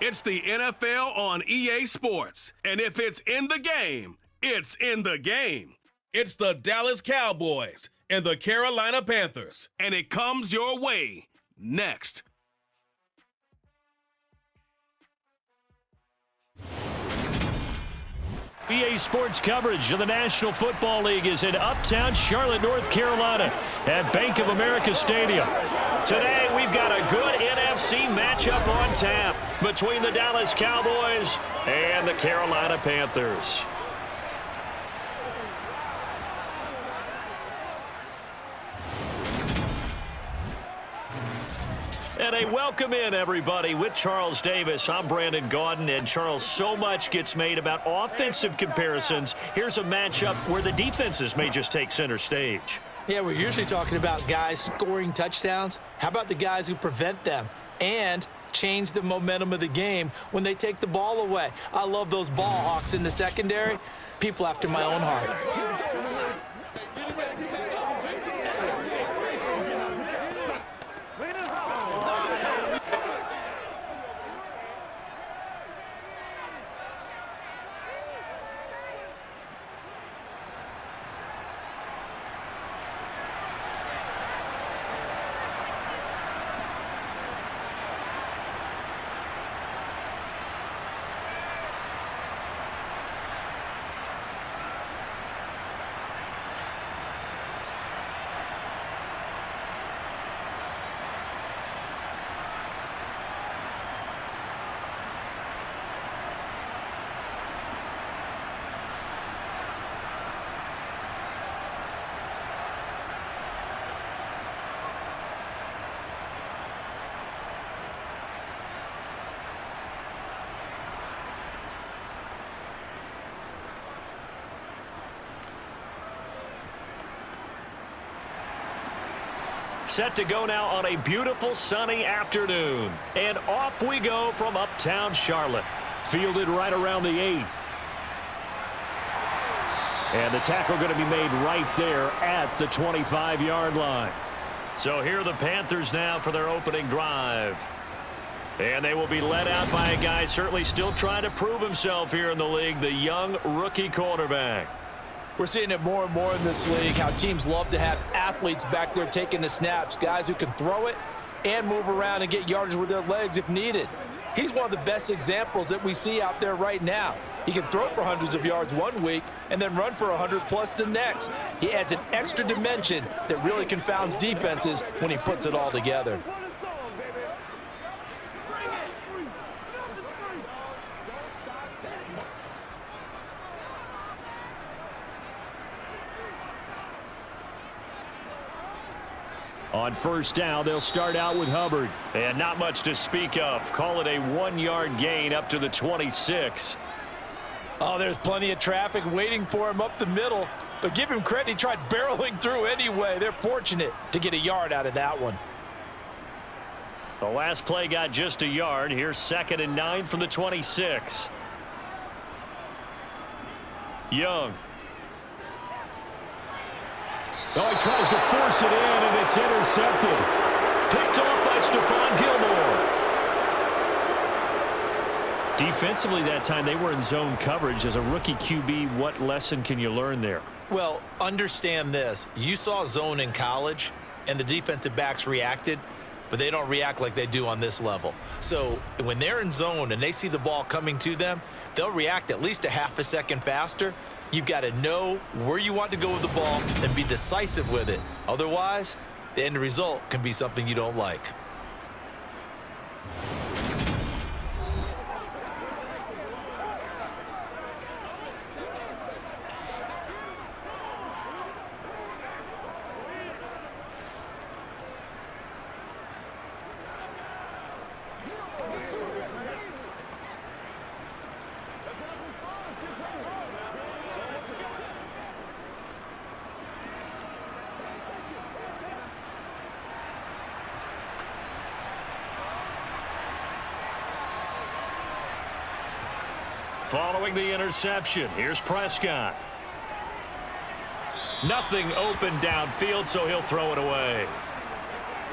It's the NFL on EA Sports. And if it's in the game, it's in the game. It's the Dallas Cowboys and the Carolina Panthers. And it comes your way next. EA Sports coverage of the National Football League is in uptown Charlotte, North Carolina at Bank of America Stadium. Today, we've got a good NFC matchup on tap between the Dallas Cowboys and the Carolina Panthers. And a welcome in, everybody, with Charles Davis. I'm Brandon Gaudin, and Charles, so much gets made about offensive comparisons. Here's a matchup where the defenses may just take center stage. Yeah, we're usually talking about guys scoring touchdowns. How about the guys who prevent them and change the momentum of the game when they take the ball away? I love those ball hawks in the secondary. People after my own heart. Set to go now on a beautiful sunny afternoon. And off we go from uptown Charlotte. Fielded right around the 8. And the tackle going to be made right there at the 25-yard line. So here are the Panthers now for their opening drive. And they will be led out by a guy certainly still trying to prove himself here in the league, the young rookie quarterback. We're seeing it more and more in this league, how teams love to have athletes back there taking the snaps, guys who can throw it and move around and get yardage with their legs if needed. He's one of the best examples that we see out there right now. He can throw for hundreds of yards one week and then run for 100+ the next. He adds an extra dimension that really confounds defenses when he puts it all together. On first down, they'll start out with Hubbard. And not much to speak of. Call it a 1-yard gain up to the 26. Oh, there's plenty of traffic waiting for him up the middle. But give him credit, he tried barreling through anyway. They're fortunate to get a yard out of that one. The last play got just a yard. Here's 2nd and 9 from the 26. Young. Oh, he tries to force it in, and it's intercepted. Picked off by Stephon Gilmore. Defensively that time, they were in zone coverage. As a rookie QB, what lesson can you learn there? Well, understand this. You saw zone in college, and the defensive backs reacted, but they don't react like they do on this level. So when they're in zone and they see the ball coming to them, they'll react at least a half a second faster. You've got to know where you want to go with the ball and be decisive with it. Otherwise, the end result can be something you don't like. Following the interception, here's Prescott. Nothing open downfield, so he'll throw it away.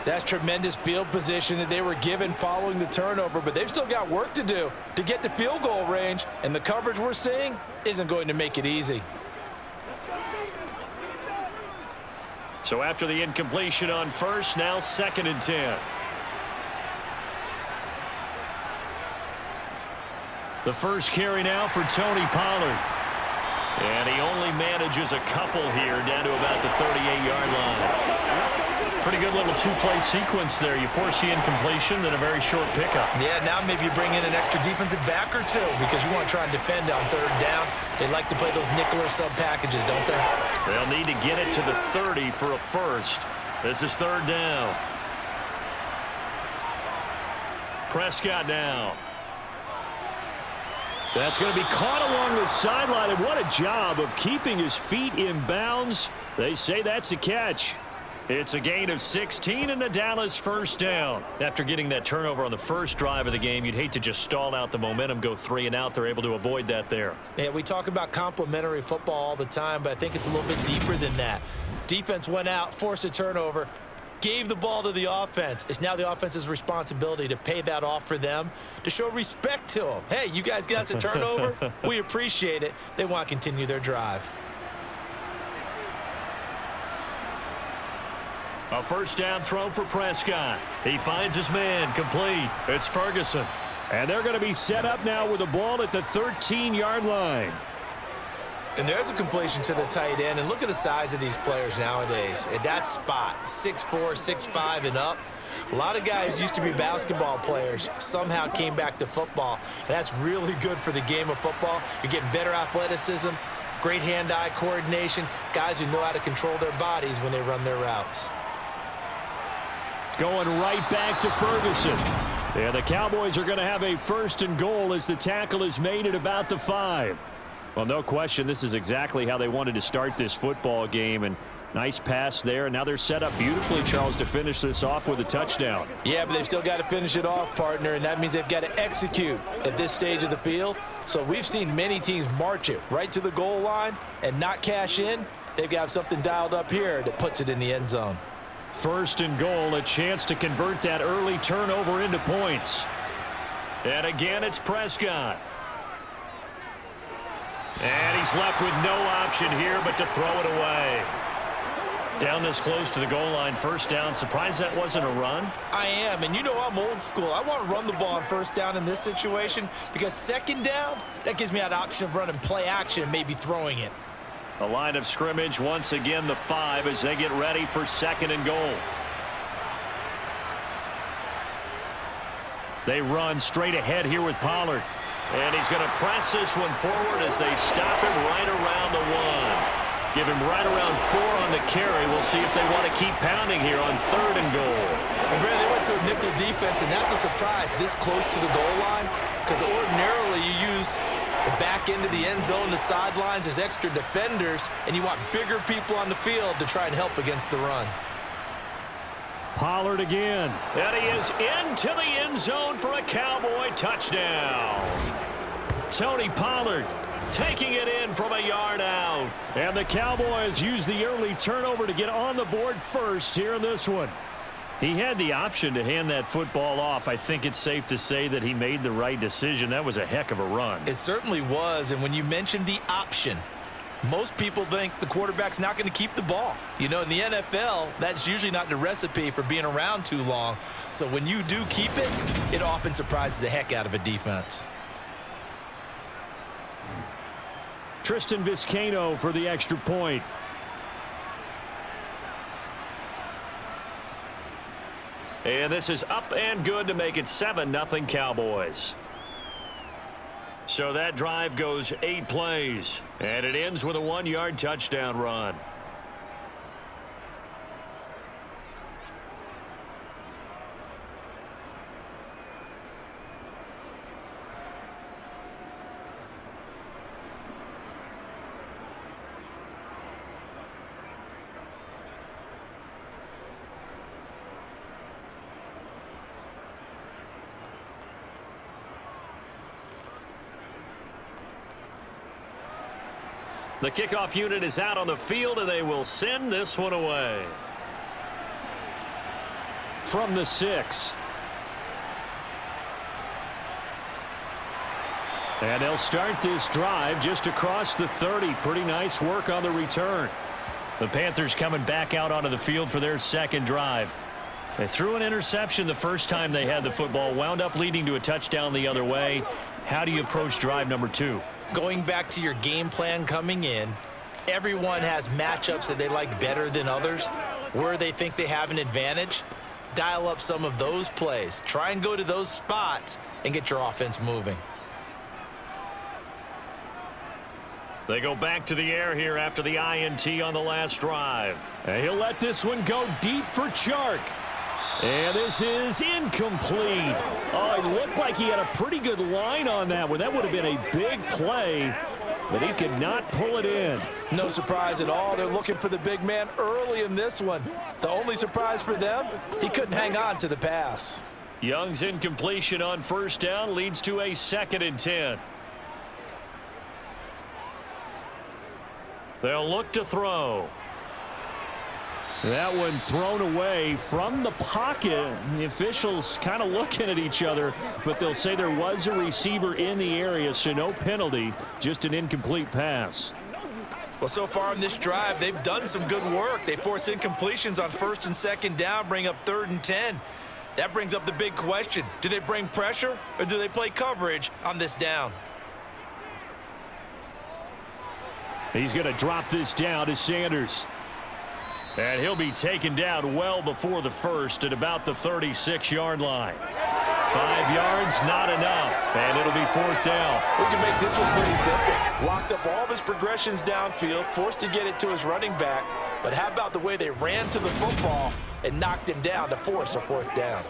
That's tremendous field position that they were given following the turnover, but they've still got work to do to get to field goal range, and the coverage we're seeing isn't going to make it easy. So after the incompletion on first, now 2nd and 10. The first carry now for Tony Pollard. And he only manages a couple here down to about the 38-yard line. Pretty good little two-play sequence there. You force the incompletion, then a very short pickup. Yeah, now maybe you bring in an extra defensive back or two because you want to try and defend on 3rd down. They like to play those nickel or sub packages, don't they? They'll need to get it to the 30 for a first. This is 3rd down. Prescott now. That's going to be caught along the sideline, and what a job of keeping his feet in bounds. They say that's a catch. It's a gain of 16 and a Dallas first down. After getting that turnover on the first drive of the game, you'd hate to just stall out the momentum, go 3 and out. They're able to avoid that there. Yeah, we talk about complementary football all the time, but I think it's a little bit deeper than that. Defense went out, forced a turnover, gave the ball to the offense. It's now the offense's responsibility to pay that off for them, to show respect to them. Hey, you guys got us a turnover. We appreciate it. They want to continue their drive. A first down throw for Prescott. He finds his man, complete. It's Ferguson. And they're going to be set up now with the ball at the 13-yard line. And there's a completion to the tight end. And look at the size of these players nowadays. At that spot, 6'4", 6'5", and up. A lot of guys used to be basketball players, somehow came back to football. And that's really good for the game of football. You're getting better athleticism, great hand-eye coordination, guys who know how to control their bodies when they run their routes. Going right back to Ferguson. And the Cowboys are going to have a 1st and goal as the tackle is made at about the 5. Well, no question, this is exactly how they wanted to start this football game. And nice pass there. And now they're set up beautifully, Charles, to finish this off with a touchdown. Yeah, but they've still got to finish it off, partner, and that means they've got to execute at this stage of the field. So we've seen many teams march it right to the goal line and not cash in. They've got something dialed up here that puts it in the end zone. 1st and goal, a chance to convert that early turnover into points. And again, it's Prescott. And he's left with no option here but to throw it away. Down this close to the goal line, 1st down. Surprised that wasn't a run? I am, and you know I'm old school. I want to run the ball on 1st down in this situation because 2nd down, that gives me that option of running play action and maybe throwing it. The line of scrimmage, once again, the 5 as they get ready for 2nd and goal. They run straight ahead here with Pollard. And he's going to press this one forward as they stop him right around the 1. Give him right around 4 on the carry. We'll see if they want to keep pounding here on 3rd and goal. And Brad, they went to a nickel defense, and that's a surprise this close to the goal line because ordinarily you use the back end of the end zone, the sidelines as extra defenders, and you want bigger people on the field to try and help against the run. Pollard again. And he is into the end zone for a Cowboy touchdown. Tony Pollard taking it in from a yard out. And the Cowboys use the early turnover to get on the board first here in this one. He had the option to hand that football off. I think it's safe to say that he made the right decision. That was a heck of a run. It certainly was. And when you mentioned the option, most people think the quarterback's not going to keep the ball. You know, in the NFL, that's usually not the recipe for being around too long. So when you do keep it, it often surprises the heck out of a defense. Tristan Vizcaino for the extra point. And this is up and good to make it 7-0 Cowboys. So that drive goes 8 plays, and it ends with a 1-yard touchdown run. The kickoff unit is out on the field, and they will send this one away. from the 6. And they'll start this drive just across the 30. Pretty nice work on the return. The Panthers coming back out onto the field for their second drive. They threw an interception the first time they had the football, wound up leading to a touchdown the other way. How do you approach drive number 2? Going back to your game plan coming in, everyone has matchups that they like better than others, where they think they have an advantage. Dial up some of those plays. Try and go to those spots and get your offense moving. They go back to the air here after the INT on the last drive. And he'll let this one go deep for Chark. And this is incomplete. Oh, it looked like he had a pretty good line on that one. That would have been a big play, but he could not pull it in. No surprise at all. They're looking for the big man early in this one. The only surprise for them, he couldn't hang on to the pass. Young's incompletion on first down leads to a 2nd and 10. They'll look to throw. That one thrown away from the pocket. The officials kind of looking at each other, but they'll say there was a receiver in the area, so no penalty, just an incomplete pass. Well, so far in this drive, they've done some good work. They force incompletions on 1st and 2nd down, bring up 3rd and 10. That brings up the big question. Do they bring pressure or do they play coverage on this down? He's going to drop this down to Sanders. And he'll be taken down well before the first at about the 36-yard line. 5 yards, not enough, and it'll be 4th down. We can make this one pretty simple. Locked up all of his progressions downfield, forced to get it to his running back. But how about the way they ran to the football and knocked him down to force a 4th down?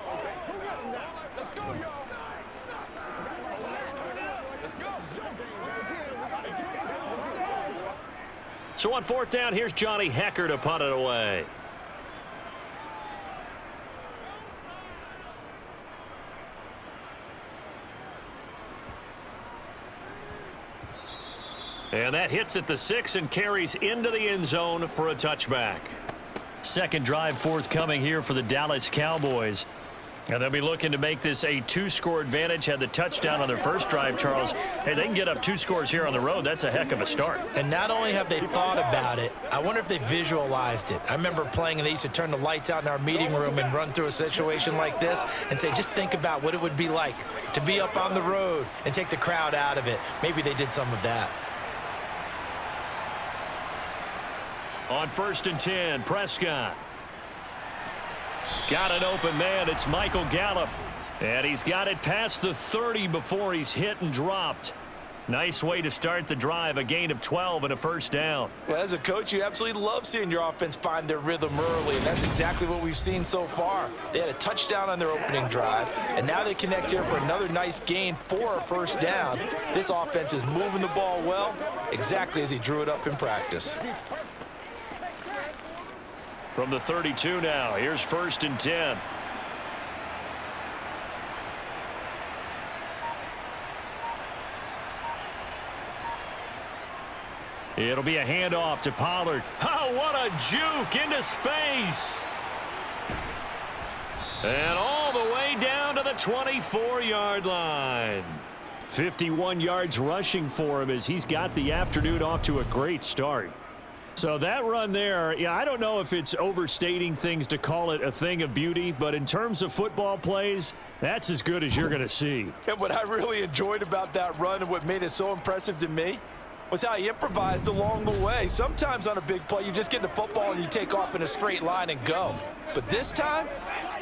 So on 4th down, here's Johnny Hecker to punt it away. And that hits at the 6 and carries into the end zone for a touchback. Second drive forthcoming here for the Dallas Cowboys. And they'll be looking to make this a 2-score advantage. Had the touchdown on their first drive, Charles. Hey, they can get up 2 scores here on the road. That's a heck of a start. And not only have they thought about it, I wonder if they visualized it. I remember playing and they used to turn the lights out in our meeting room and run through a situation like this and say, just think about what it would be like to be up on the road and take the crowd out of it. Maybe they did some of that. On 1st and 10, Prescott. Got an open man. It's Michael Gallup. And he's got it past the 30 before he's hit and dropped. Nice way to start the drive. A gain of 12 and a 1st down. Well, as a coach, you absolutely love seeing your offense find their rhythm early, and that's exactly what we've seen so far. They had a touchdown on their opening drive, and now they connect here for another nice gain for a 1st down. This offense is moving the ball well, exactly as he drew it up in practice. From the 32 now, here's 1st and 10. It'll be a handoff to Pollard. Oh, what a juke into space. And all the way down to the 24-yard line. 51 yards rushing for him as he's got the afternoon off to a great start. So that run there, yeah, I don't know if it's overstating things to call it a thing of beauty, but in terms of football plays, that's as good as you're going to see. And what I really enjoyed about that run and what made it so impressive to me was how he improvised along the way. Sometimes on a big play, you just get the football and you take off in a straight line and go. But this time,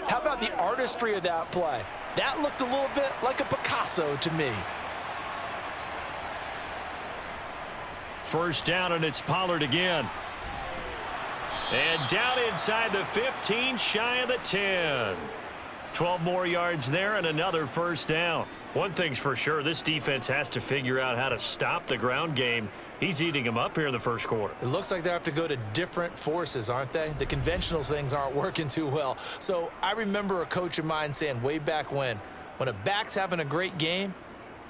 how about the artistry of that play? That looked a little bit like a Picasso to me. 1st down, and it's Pollard again. And down inside the 15, shy of the 10. 12 more yards there and another 1st down. One thing's for sure, this defense has to figure out how to stop the ground game. He's eating them up here in the 1st quarter. It looks like they have to go to different forces, aren't they? The conventional things aren't working too well. So I remember a coach of mine saying way back when a back's having a great game,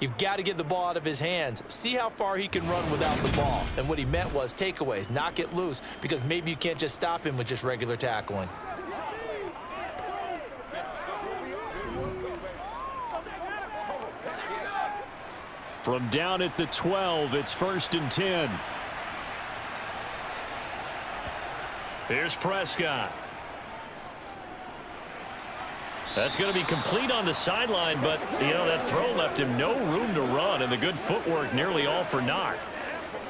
you've got to get the ball out of his hands. See how far he can run without the ball. And what he meant was takeaways, knock it loose, because maybe you can't just stop him with just regular tackling. From down at the 12, it's 1st and 10. Here's Prescott. That's going to be complete on the sideline, but, that throw left him no room to run, and the good footwork nearly all for naught.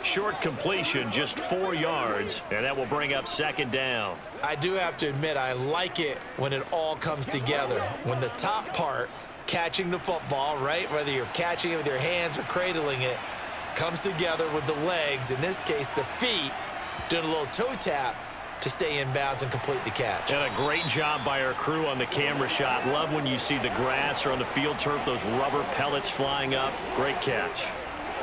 Short completion, just 4 yards, and that will bring up 2nd down. I do have to admit, I like it when it all comes together. When the top part, catching the football, right, whether you're catching it with your hands or cradling it, comes together with the legs, in this case the feet, doing a little toe tap to stay in bounds and complete the catch. And a great job by our crew on the camera shot. Love when you see the grass or on the field turf, those rubber pellets flying up. Great catch.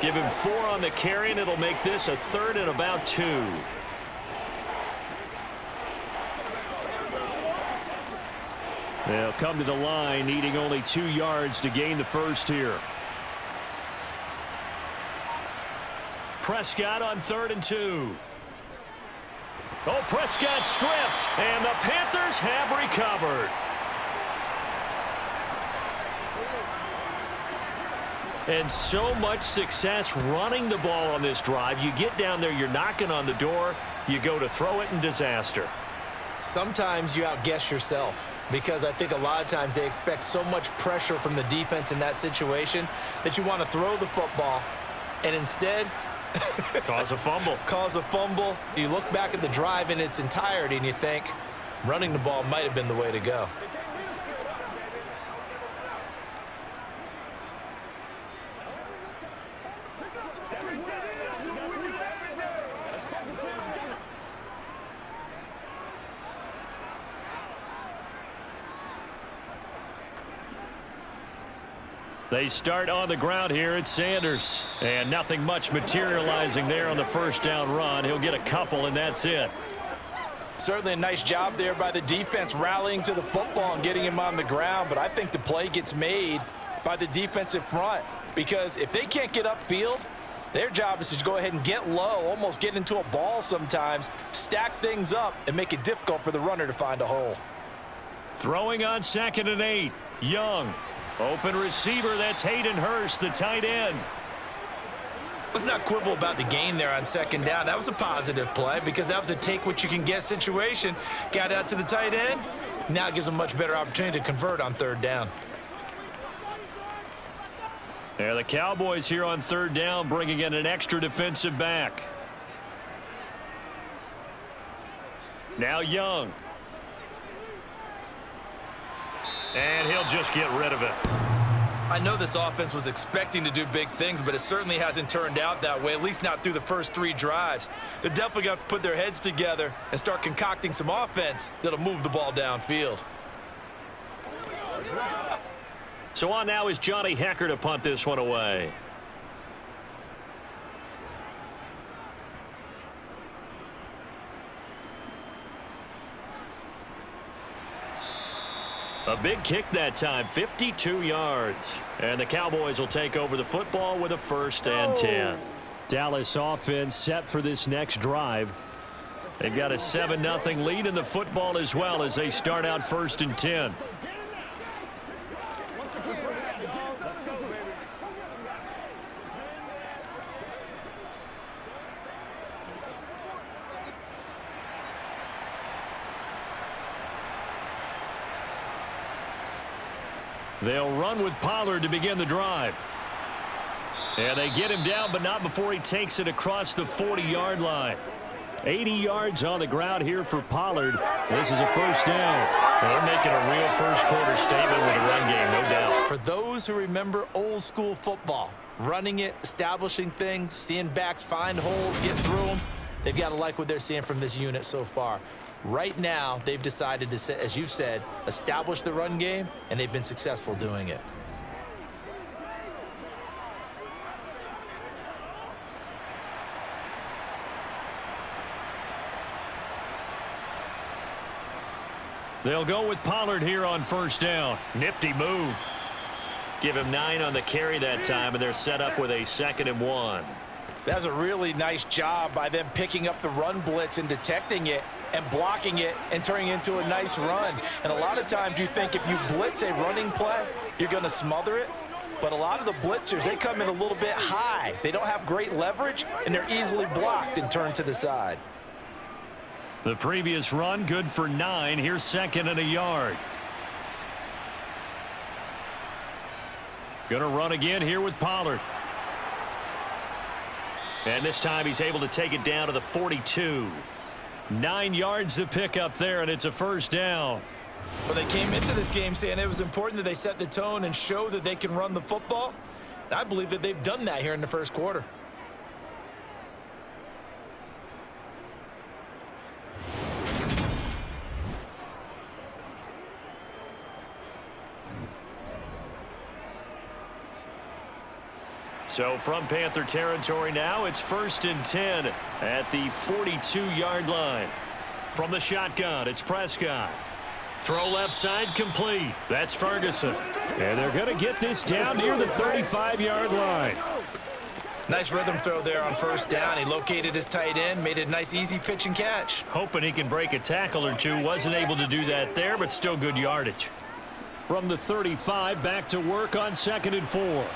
Give him 4 on the carry, and it'll make this a 3rd and about 2. They'll come to the line, needing only 2 yards to gain the first here. Prescott on 3rd and 2. Oh, Prescott stripped, and the Panthers have recovered. And so much success running the ball on this drive. You get down there, you're knocking on the door, you go to throw it, and disaster. Sometimes you outguess yourself, because I think a lot of times they expect so much pressure from the defense in that situation that you want to throw the football, and instead cause a fumble. Cause a fumble. You look back at the drive in its entirety and you think running the ball might have been the way to go. They start on the ground here at Sanders. And nothing much materializing there on the 1st down run. He'll get a couple, and that's it. Certainly a nice job there by the defense rallying to the football and getting him on the ground. But I think the play gets made by the defensive front, because if they can't get upfield, their job is to go ahead and get low, almost get into a ball sometimes, stack things up, and make it difficult for the runner to find a hole. Throwing on 2nd and 8. Young. Open receiver, that's Hayden Hurst, the tight end. Let's not quibble about the gain there on 2nd down. That was a positive play because that was a take-what-you-can-get situation. Got out to the tight end. Now it gives them a much better opportunity to convert on 3rd down. Yeah, the Cowboys here on 3rd down, bringing in an extra defensive back. Now Young. And he'll just get rid of it. I know this offense was expecting to do big things, but it certainly hasn't turned out that way, at least not through the first 3 drives. They're definitely going to have to put their heads together and start concocting some offense that'll move the ball downfield. So on now is Johnny Hecker to punt this one away. A big kick that time, 52 yards. And the Cowboys will take over the football with a 1st and 10. Dallas offense set for this next drive. They've got a 7-0 lead in the football as well as they start out 1st and 10. They'll run with Pollard to begin the drive. And they get him down, but not before he takes it across the 40-yard line. 80 yards on the ground here for Pollard. This is a 1st down. They're making a real first-quarter statement with a run game, no doubt. For those who remember old-school football, running it, establishing things, seeing backs find holes, get through them, they've got to like what they're seeing from this unit so far. Right now, they've decided to, as you've said, establish the run game, and they've been successful doing it. They'll go with Pollard here on 1st down. Nifty move. Give him 9 on the carry that time, and they're set up with a 2nd and 1. That's a really nice job by them picking up the run blitz and detecting it and blocking it and turning it into a nice run. And a lot of times you think if you blitz a running play, you're going to smother it. But a lot of the blitzers, they come in a little bit high. They don't have great leverage, and they're easily blocked and turned to the side. The previous run, good for 9. Here's 2nd and a yard. Going to run again here with Pollard. And this time he's able to take it down to the 42. 9 yards to pick up there, and it's a first down. Well, they came into this game saying it was important that they set the tone and show that they can run the football. And I believe that they've done that here in the first quarter. So from Panther territory now, it's 1st and 10 at the 42-yard line. From the shotgun, it's Prescott. Throw left side complete. That's Ferguson. And they're going to get this down near the 35-yard line. Nice rhythm throw there on first down. He located his tight end, made it a nice easy pitch and catch. Hoping he can break a tackle or two. Wasn't able to do that there, but still good yardage. From the 35, back to work on 2nd and 4.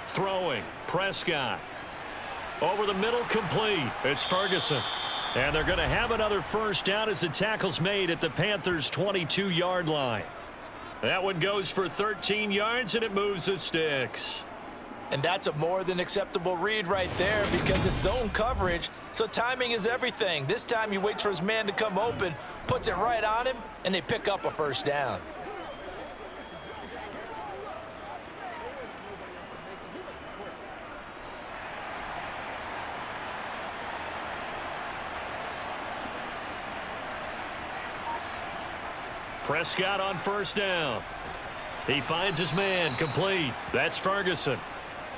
Throwing, Prescott. Over the middle, complete. It's Ferguson. And they're going to have another first down as the tackle's made at the Panthers' 22-yard line. That one goes for 13 yards, and it moves the sticks. And that's a more than acceptable read right there because it's zone coverage, so timing is everything. This time he waits for his man to come open, puts it right on him, and they pick up a first down. Prescott on first down. He finds his man, complete. That's Ferguson.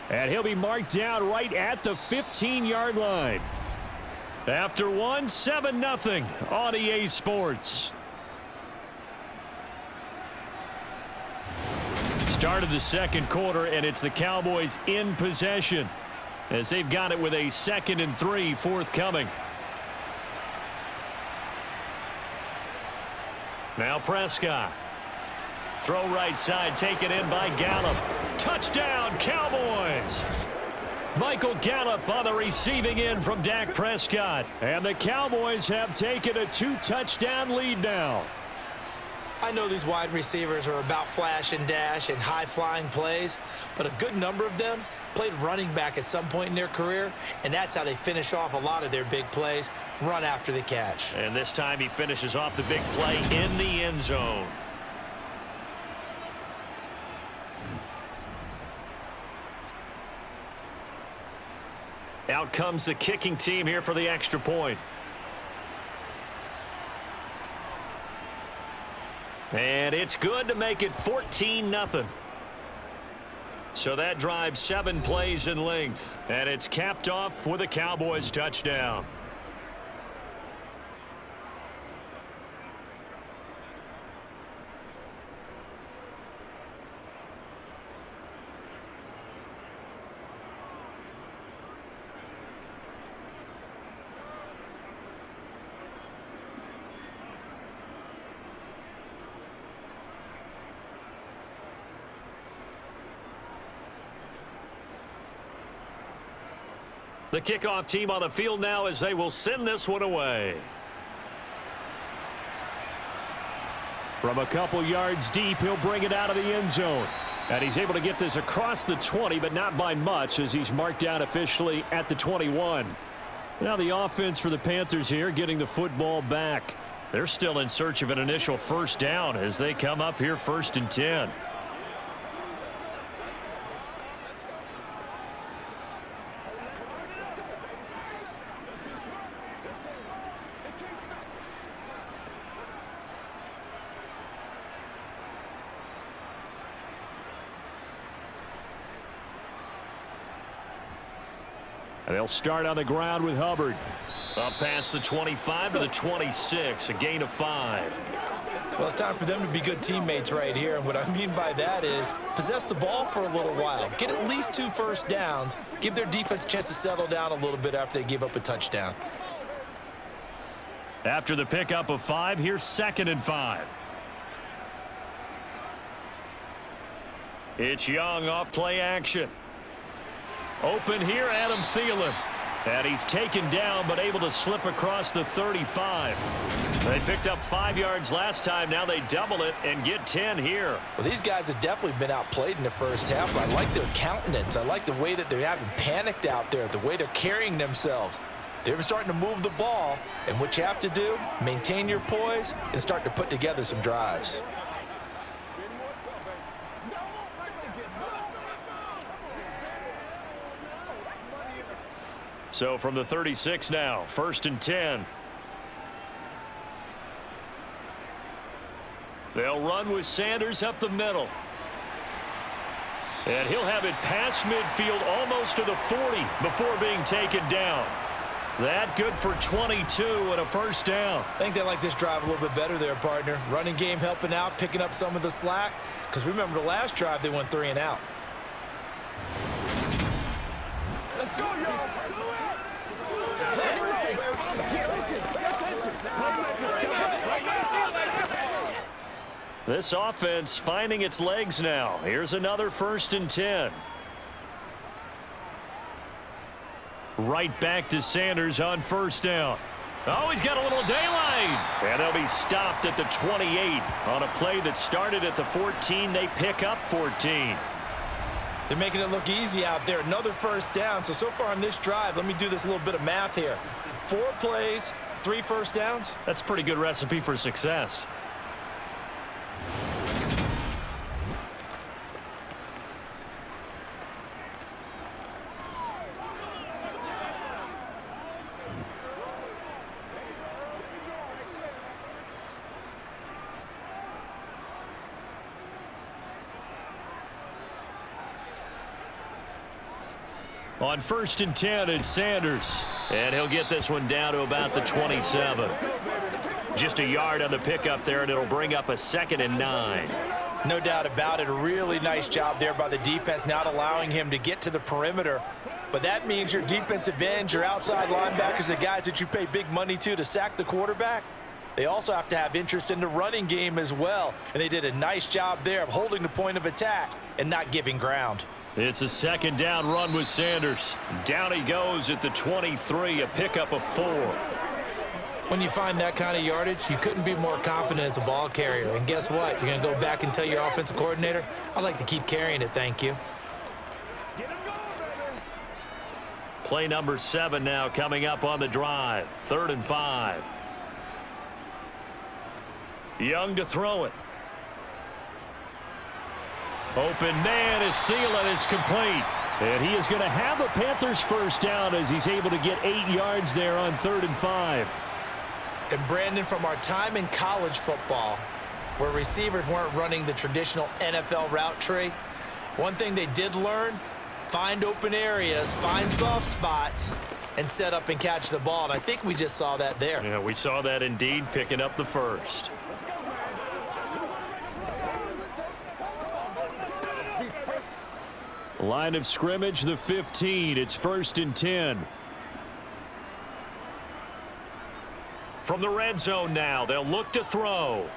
And he'll be marked down right at the 15-yard line. After one, 7-0 on EA Sports. Start of the second quarter, and it's the Cowboys in possession as they've got it with a 2nd and 3 forthcoming. Now Prescott. Throw right side, taken in by Gallup. Touchdown, Cowboys! Michael Gallup on the receiving end from Dak Prescott. And the Cowboys have taken a 2-touchdown lead now. I know these wide receivers are about flash and dash and high-flying plays, but a good number of them played running back at some point in their career, and that's how they finish off a lot of their big plays, run after the catch. And this time he finishes off the big play in the end zone. Out comes the kicking team here for the extra point. And it's good to make it 14-0. So that drives 7 plays in length. And it's capped off with a Cowboys touchdown. The kickoff team on the field now as they will send this one away. From a couple yards deep, he'll bring it out of the end zone. And he's able to get this across the 20, but not by much as he's marked down officially at the 21. Now the offense for the Panthers here getting the football back. They're still in search of an initial first down as they come up here 1st and 10. They'll start on the ground with Hubbard. Up past the 25 to the 26, a gain of 5. Well, it's time for them to be good teammates right here. And what I mean by that is possess the ball for a little while. Get at least 2 first downs. Give their defense a chance to settle down a little bit after they give up a touchdown. After the pickup of 5, here's 2nd and 5. It's Young off play action. Open here, Adam Thielen. And he's taken down, but able to slip across the 35. They picked up 5 yards last time. Now they double it and get 10 here. Well, these guys have definitely been outplayed in the first half. I like their countenance. I like the way that they haven't panicked out there, the way they're carrying themselves. They're starting to move the ball, and what you have to do, maintain your poise and start to put together some drives. So from the 36 now, 1st and 10. They'll run with Sanders up the middle. And he'll have it past midfield almost to the 40 before being taken down. That good for 22 and a first down. I think they like this drive a little bit better there, partner. Running game helping out, picking up some of the slack. Because remember the last drive, they went 3 and out. Let's go, y'all. This offense finding its legs now. Here's another 1st and 10. Right back to Sanders on 1st down. Oh, he's got a little daylight. And they'll be stopped at the 28 on a play that started at the 14. They pick up 14. They're making it look easy out there. Another 1st down. So far on this drive, let me do this little bit of math here. 4 plays, 3 1st downs. That's a pretty good recipe for success. On 1st and 10, it's Sanders. And he'll get this one down to about the 27. Just a yard on the pickup there, and it'll bring up a 2nd and 9. No doubt about it. A really nice job there by the defense, not allowing him to get to the perimeter. But that means your defensive ends, your outside linebackers, the guys that you pay big money to sack the quarterback, they also have to have interest in the running game as well. And they did a nice job there of holding the point of attack and not giving ground. It's a 2nd down run with Sanders. Down he goes at the 23, a pickup of 4. When you find that kind of yardage, you couldn't be more confident as a ball carrier. And guess what? You're going to go back and tell your offensive coordinator, I'd like to keep carrying it, thank you. Play number 7 now coming up on the drive. 3rd and 5. Young to throw it. Open man is Thielen. It's complete. And he is going to have a Panthers 1st down as he's able to get 8 yards there on 3rd and 5. And Brandon, from our time in college football, where receivers weren't running the traditional NFL route tree, one thing they did learn, find open areas, find soft spots, and set up and catch the ball. And I think we just saw that there. Yeah, we saw that indeed, picking up the 1st. Line of scrimmage, the 15. It's 1st and 10. From the red zone now, they'll look to throw.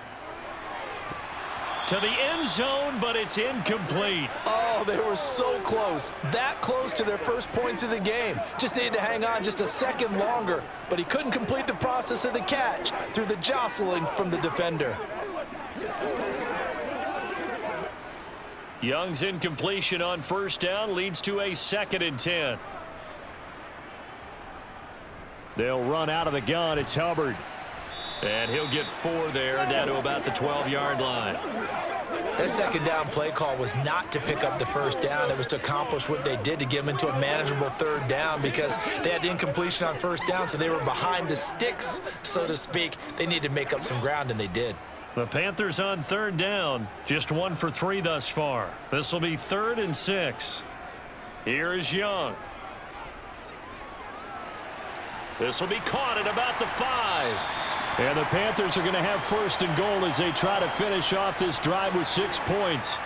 To the end zone, but it's incomplete. Oh, they were so close. That close to their first points of the game. Just needed to hang on just a second longer, but he couldn't complete the process of the catch through the jostling from the defender. Young's incompletion on 1st down leads to a 2nd and 10. They'll run out of the gun. It's Hubbard. And he'll get 4 there, down to about the 12-yard line. That 2nd down play call was not to pick up the 1st down. It was to accomplish what they did to get them into a manageable 3rd down because they had incompletion on 1st down, so they were behind the sticks, so to speak. They needed to make up some ground, and they did. The Panthers on 3rd down, just 1 for 3 thus far. This will be 3rd and 6. Here is Young. This will be caught at about the 5. And the Panthers are going to have 1st and goal as they try to finish off this drive with 6 points.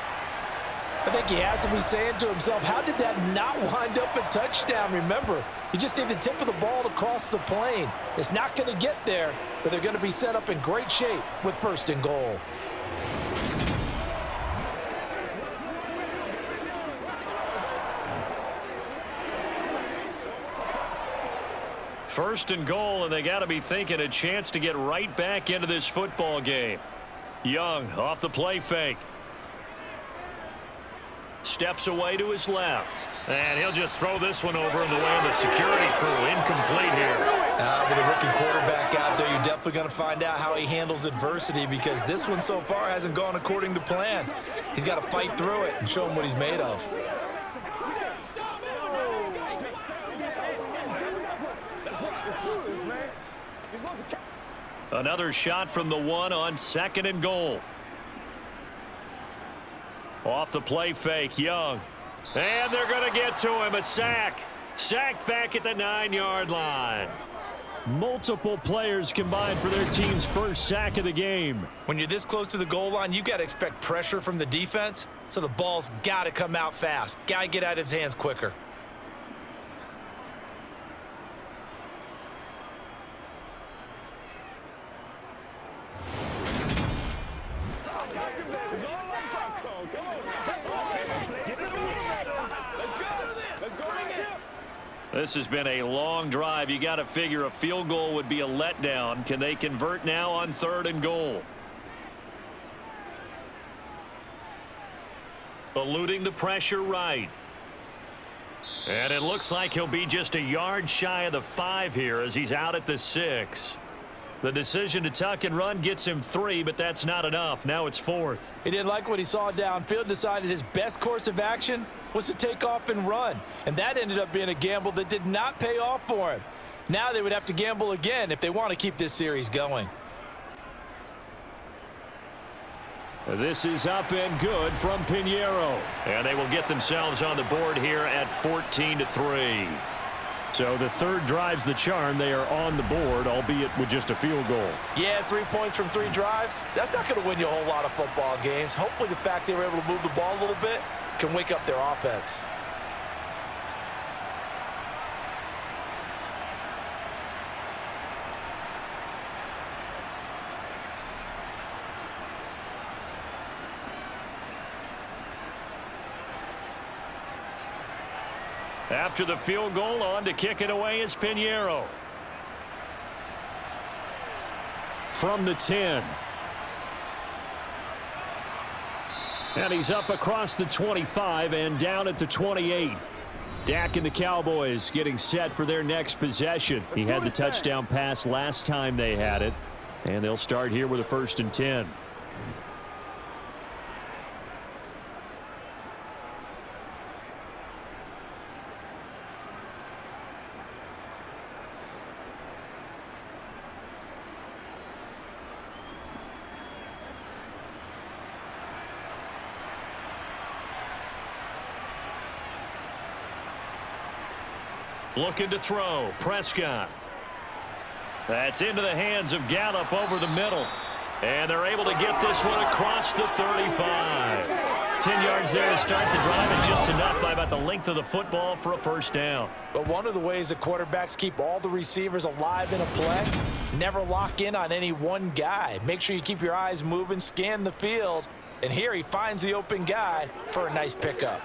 I think he has to be saying to himself, how did that not wind up a touchdown? Remember, you just need the tip of the ball to cross the plane. It's not going to get there, but they're going to be set up in great shape with 1st and goal. First and goal, and they got to be thinking a chance to get right back into this football game. Young off the play fake. Steps away to his left. And he'll just throw this one over in the way of the security crew. Incomplete here. With a rookie quarterback out there, you're definitely going to find out how he handles adversity, because this one so far hasn't gone according to plan. He's got to fight through it and show him what he's made of. Another shot from the one on second and goal. Off the play fake, Young. And they're going to get to him. A sack. Sacked back at the 9-yard line. Multiple players combined for their team's first sack of the game. When you're this close to the goal line, you got to expect pressure from the defense, so the ball's got to come out fast. Got to get out of his hands quicker. This has been a long drive. You got to figure a field goal would be a letdown. Can they convert now on third and goal? Eluding the pressure right. And it looks like he'll be just a yard shy of the 5 here as he's out at the 6. The decision to tuck and run gets him 3, but that's not enough. Now it's 4th. He didn't like what he saw downfield, decided his best course of action was to take off and run. And that ended up being a gamble that did not pay off for him. Now they would have to gamble again if they want to keep this series going. This is up and good from Pinheiro. And they will get themselves on the board here at 14-3. So the third drive's the charm. They are on the board, albeit with just a field goal. Yeah, 3 points from 3 drives. That's not going to win you a whole lot of football games. Hopefully the fact they were able to move the ball a little bit can wake up their offense. After the field goal, on to kick it away is Pinheiro. From the 10. And he's up across the 25 and down at the 28. Dak and the Cowboys getting set for their next possession. He had the touchdown pass last time they had it. And they'll start here with a 1st and 10. Looking to throw. Prescott. That's into the hands of Gallup over the middle. And they're able to get this one across the 35. 10 yards there to start the drive, and just enough by about the length of the football for a 1st down. But one of the ways the quarterbacks keep all the receivers alive in a play, never lock in on any one guy. Make sure you keep your eyes moving, scan the field. And here he finds the open guy for a nice pickup.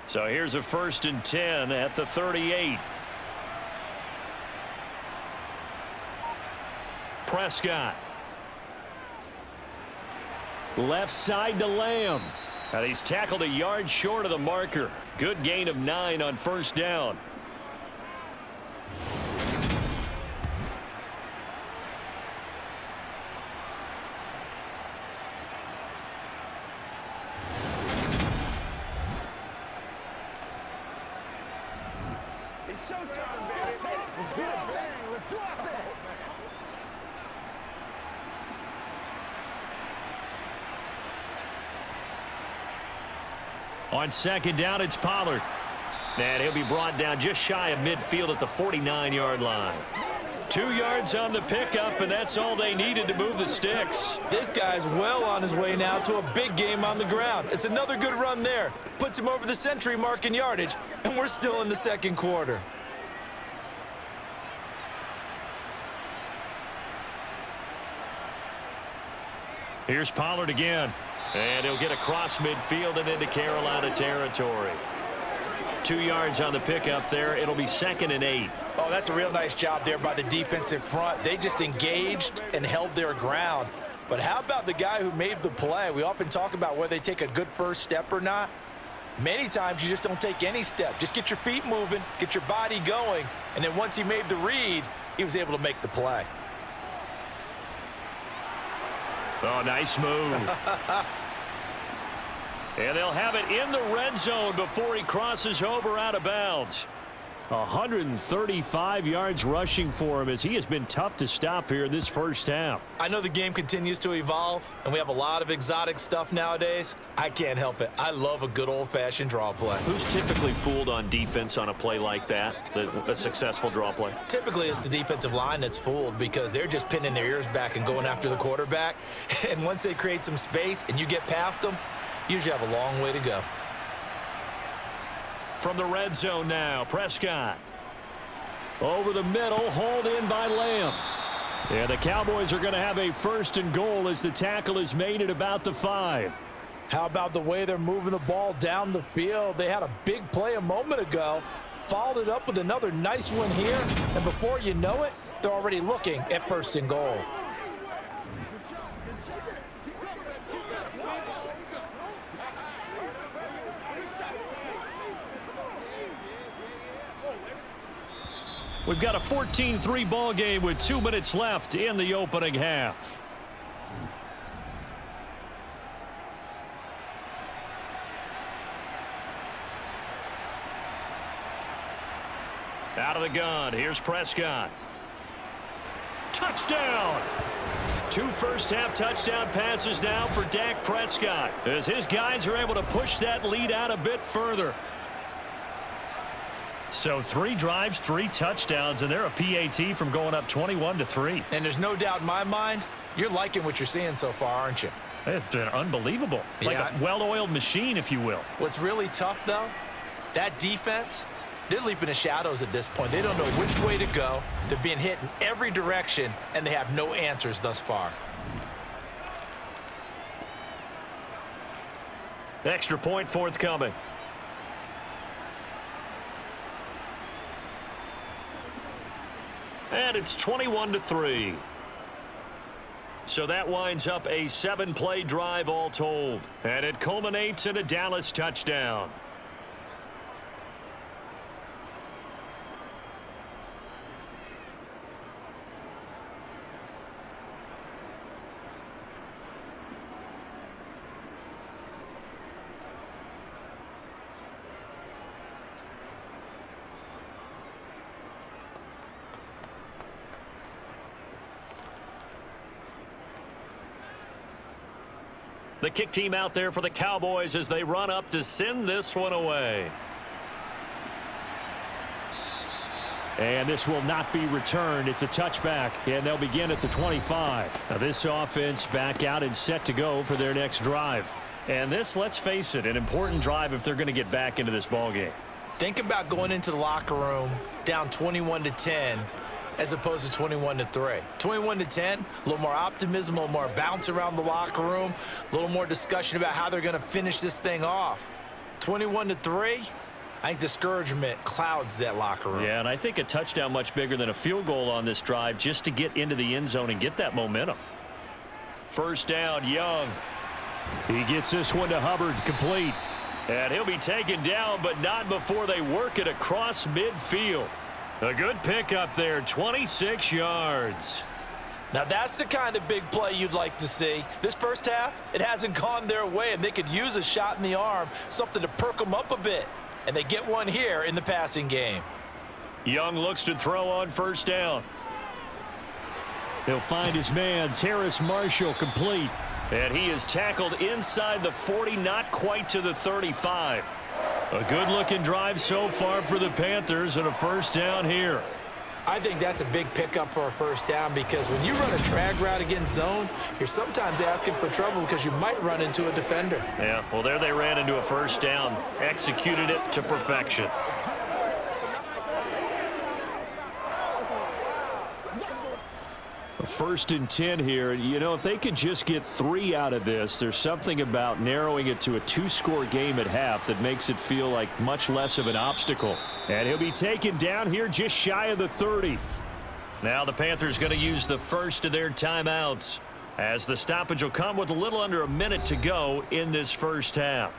So here's a 1st and 10 at the 38. Prescott. Left side to Lamb. And he's tackled a yard short of the marker. Good gain of 9 on 1st down. It's showtime, baby. Let's do our thing. Let's do our thing. On 2nd down, it's Pollard. And he'll be brought down just shy of midfield at the 49-yard line. 2 yards on the pickup, and that's all they needed to move the sticks. This guy's well on his way now to a big game on the ground. It's another good run there. Puts him over the century mark in yardage, and we're still in the 2nd quarter. Here's Pollard again. And he'll get across midfield and into Carolina territory. 2 yards on the pickup there. It'll be 2nd and 8. Oh, that's a real nice job there by the defensive front. They just engaged and held their ground. But how about the guy who made the play? We often talk about whether they take a good first step or not. Many times you just don't take any step. Just get your feet moving, get your body going, and then once he made the read, he was able to make the play. Oh, nice move. And they'll have it in the red zone before he crosses over out of bounds. 135 yards rushing for him as he has been tough to stop here in this first half. I know the game continues to evolve, and we have a lot of exotic stuff nowadays. I can't help it. I love a good old-fashioned draw play. Who's typically fooled on defense on a play like that, a successful draw play? Typically, it's the defensive line that's fooled because they're just pinning their ears back and going after the quarterback. And once they create some space and you get past them, you usually have a long way to go. From the red zone now, Prescott. Over the middle, hauled in by Lamb. And the Cowboys are going to have a 1st and goal as the tackle is made at about the 5. How about the way they're moving the ball down the field? They had a big play a moment ago, followed it up with another nice one here, and before you know it, they're already looking at 1st and goal. We've got a 14-3 ball game with 2 minutes left in the opening half. Out of the gun, here's Prescott. Touchdown! 2 first-half touchdown passes now for Dak Prescott as his guys are able to push that lead out a bit further. So 3 drives, 3 touchdowns, and they're a PAT from going up 21-3. And there's no doubt in my mind, you're liking what you're seeing so far, aren't you? It's been unbelievable. Like a well-oiled machine, if you will. What's really tough, though, that defense, they're leaping the shadows at this point. They don't know which way to go. They're being hit in every direction, and they have no answers thus far. Extra point forthcoming. And it's 21-3. So that winds up a 7-play drive all told. And it culminates in a Dallas touchdown. The kick team out there for the Cowboys as they run up to send this one away. And this will not be returned. It's a touchback, and they'll begin at the 25. Now this offense back out and set to go for their next drive. And this, let's face it, an important drive if they're going to get back into this ballgame. Think about going into the locker room down 21-10 as opposed to 21-3. 21-10, a little more optimism, a little more bounce around the locker room, a little more discussion about how they're going to finish this thing off. 21-3, I think discouragement clouds that locker room. Yeah, and I think a touchdown much bigger than a field goal on this drive just to get into the end zone and get that momentum. First down, Young. He gets this one to Hubbard, complete. And he'll be taken down, but not before they work it across midfield. A good pickup there, 26 yards. Now that's the kind of big play you'd like to see. This first half, it hasn't gone their way, and they could use a shot in the arm, something to perk them up a bit. And they get one here in the passing game. Young looks to throw on first down. He'll find his man, Terrace Marshall, complete. And he is tackled inside the 40, not quite to the 35. A good-looking drive so far for the Panthers and a first down here. I think that's a big pickup for a first down because when you run a drag route against zone, you're sometimes asking for trouble because you might run into a defender. Yeah, well, there they ran into a first down, executed it to perfection. 1st and 10 here. You know, if they could just get 3 out of this, there's something about narrowing it to a 2-score game at half that makes it feel like much less of an obstacle. And he'll be taken down here just shy of the 30. Now the Panthers going to use the first of their timeouts, as the stoppage will come with a little under a minute to go in this first half.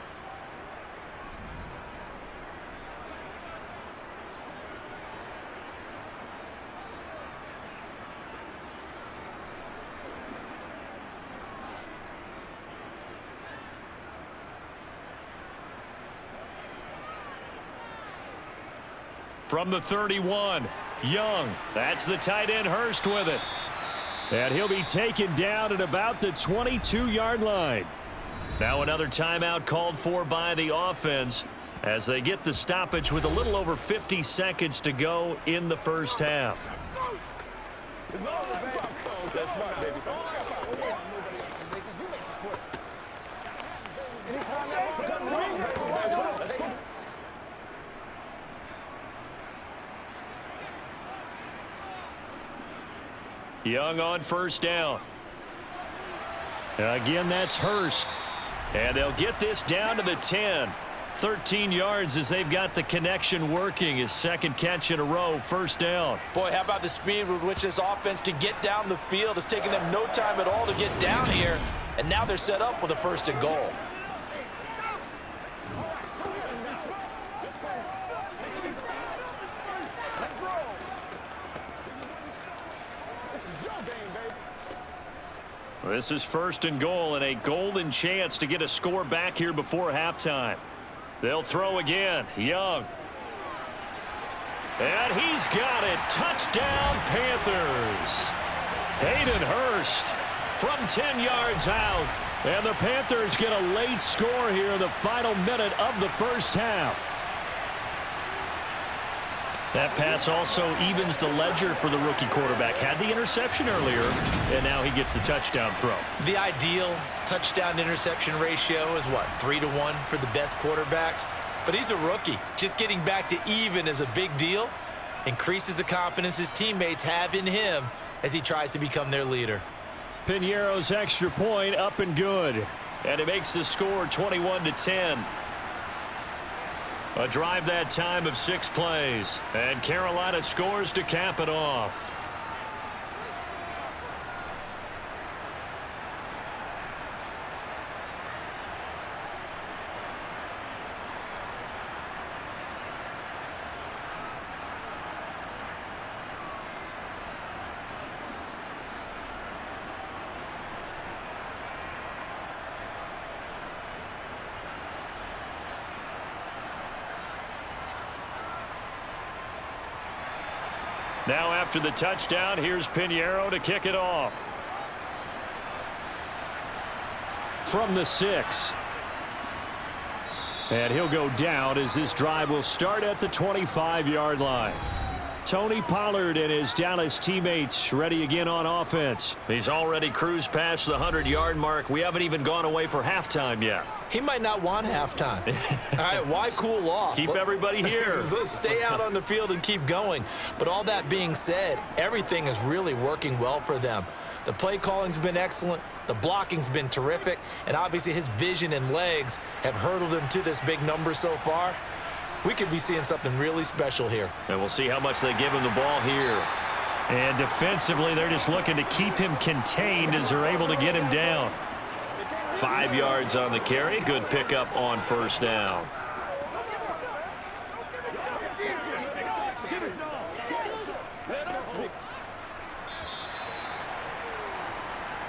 From the 31, Young. That's the tight end, Hurst, with it. And he'll be taken down at about the 22-yard line. Now another timeout called for by the offense as they get the stoppage with a little over 50 seconds to go in the first half. That's smart, baby. Young on first down. Again, that's Hurst. And they'll get this down to the 10. 13 yards as they've got the connection working. His second catch in a row, first down. Boy, how about the speed with which this offense can get down the field? It's taken them no time at all to get down here. And now they're set up with a 1st and goal. This is 1st and goal and a golden chance to get a score back here before halftime. They'll throw again. Young. And he's got it. Touchdown, Panthers. Hayden Hurst from 10 yards out. And the Panthers get a late score here in the final minute of the first half. That pass also evens the ledger for the rookie quarterback. Had the interception earlier, and now he gets the touchdown throw. The ideal touchdown-interception ratio is what, 3-to-1 for the best quarterbacks? But he's a rookie. Just getting back to even is a big deal. Increases the confidence his teammates have in him as he tries to become their leader. Piñeiro's extra point up and good. And it makes the score 21-10. A drive that time of 6 plays. And Carolina scores to cap it off. Now after the touchdown, here's Piñeiro to kick it off. From the 6. And he'll go down as this drive will start at the 25-yard line. Tony Pollard and his Dallas teammates ready again on offense. He's already cruised past the 100-yard mark. We haven't even gone away for halftime yet. He might not want halftime. All right, why cool off? Keep everybody here. Let's stay out on the field and keep going. But all that being said, everything is really working well for them. The play calling's been excellent. The blocking's been terrific. And obviously his vision and legs have hurdled him to this big number so far. We could be seeing something really special here. And we'll see how much they give him the ball here. And defensively, they're just looking to keep him contained as they're able to get him down. 5 yards on the carry. Good pickup on first down.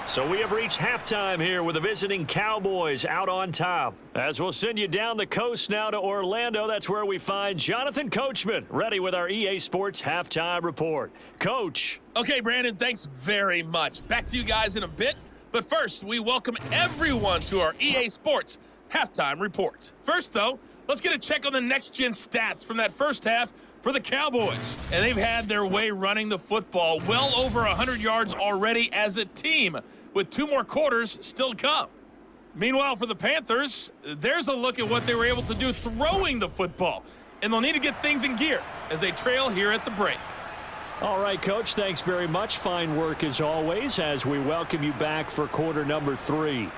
So we have reached halftime here with the visiting Cowboys out on top. As we'll send you down the coast now to Orlando, that's where we find Jonathan Coachman, ready with our EA Sports Halftime Report. Coach. Okay, Brandon, thanks very much. Back to you guys in a bit. But first, we welcome everyone to our EA Sports Halftime Report. First, though, let's get a check on the next-gen stats from that first half for the Cowboys. And they've had their way running the football, well over 100 yards already as a team, with 2 more quarters still to come. Meanwhile, for the Panthers, there's a look at what they were able to do throwing the football. And they'll need to get things in gear as they trail here at the break. All right, Coach, thanks very much. Fine work as always as we welcome you back for quarter number 3.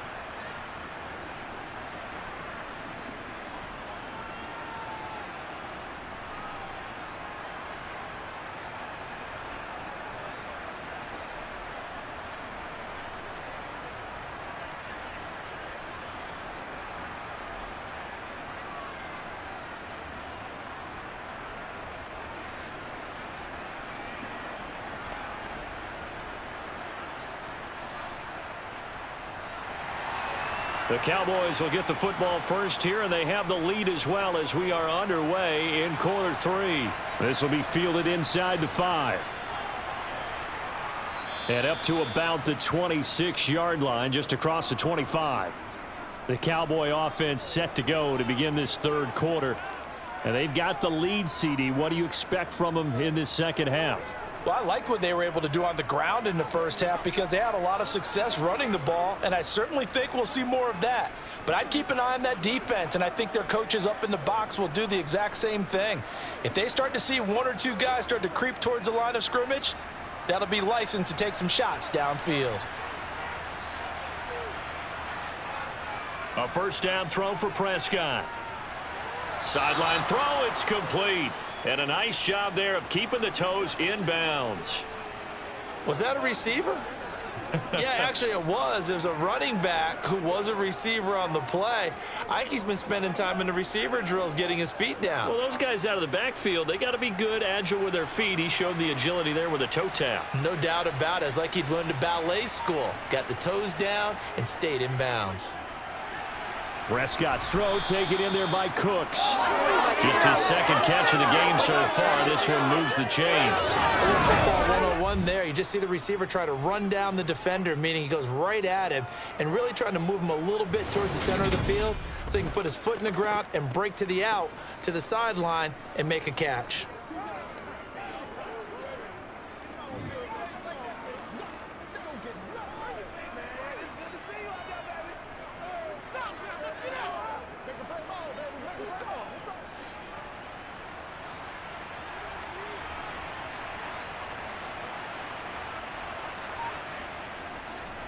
The Cowboys will get the football first here, and they have the lead as well as we are underway in quarter 3. This will be fielded inside the 5. And up to about the 26-yard line, just across the 25. The Cowboy offense set to go to begin this third quarter. And they've got the lead, CD. What do you expect from them in this second half? Well, I like what they were able to do on the ground in the first half because they had a lot of success running the ball, and I certainly think we'll see more of that. But I'd keep an eye on that defense, and I think their coaches up in the box will do the exact same thing. If they start to see 1 or 2 guys start to creep towards the line of scrimmage, that'll be licensed to take some shots downfield. A first down throw for Prescott. Sideline throw, it's complete. And a nice job there of keeping the toes inbounds. Was that a receiver? Yeah, actually it was. There's a running back who was a receiver on the play. I think he's been spending time in the receiver drills getting his feet down. Well, those guys out of the backfield, they got to be good, agile with their feet. He showed the agility there with a toe tap. No doubt about it. It's like he'd went to ballet school. Got the toes down and stayed in bounds. Prescott's throw taken in there by Cooks. Just his second catch of the game so far. This one moves the chains. Football 101 there. You just see the receiver try to run down the defender, meaning he goes right at him and really trying to move him a little bit towards the center of the field so he can put his foot in the ground and break to the out, to the sideline, and make a catch.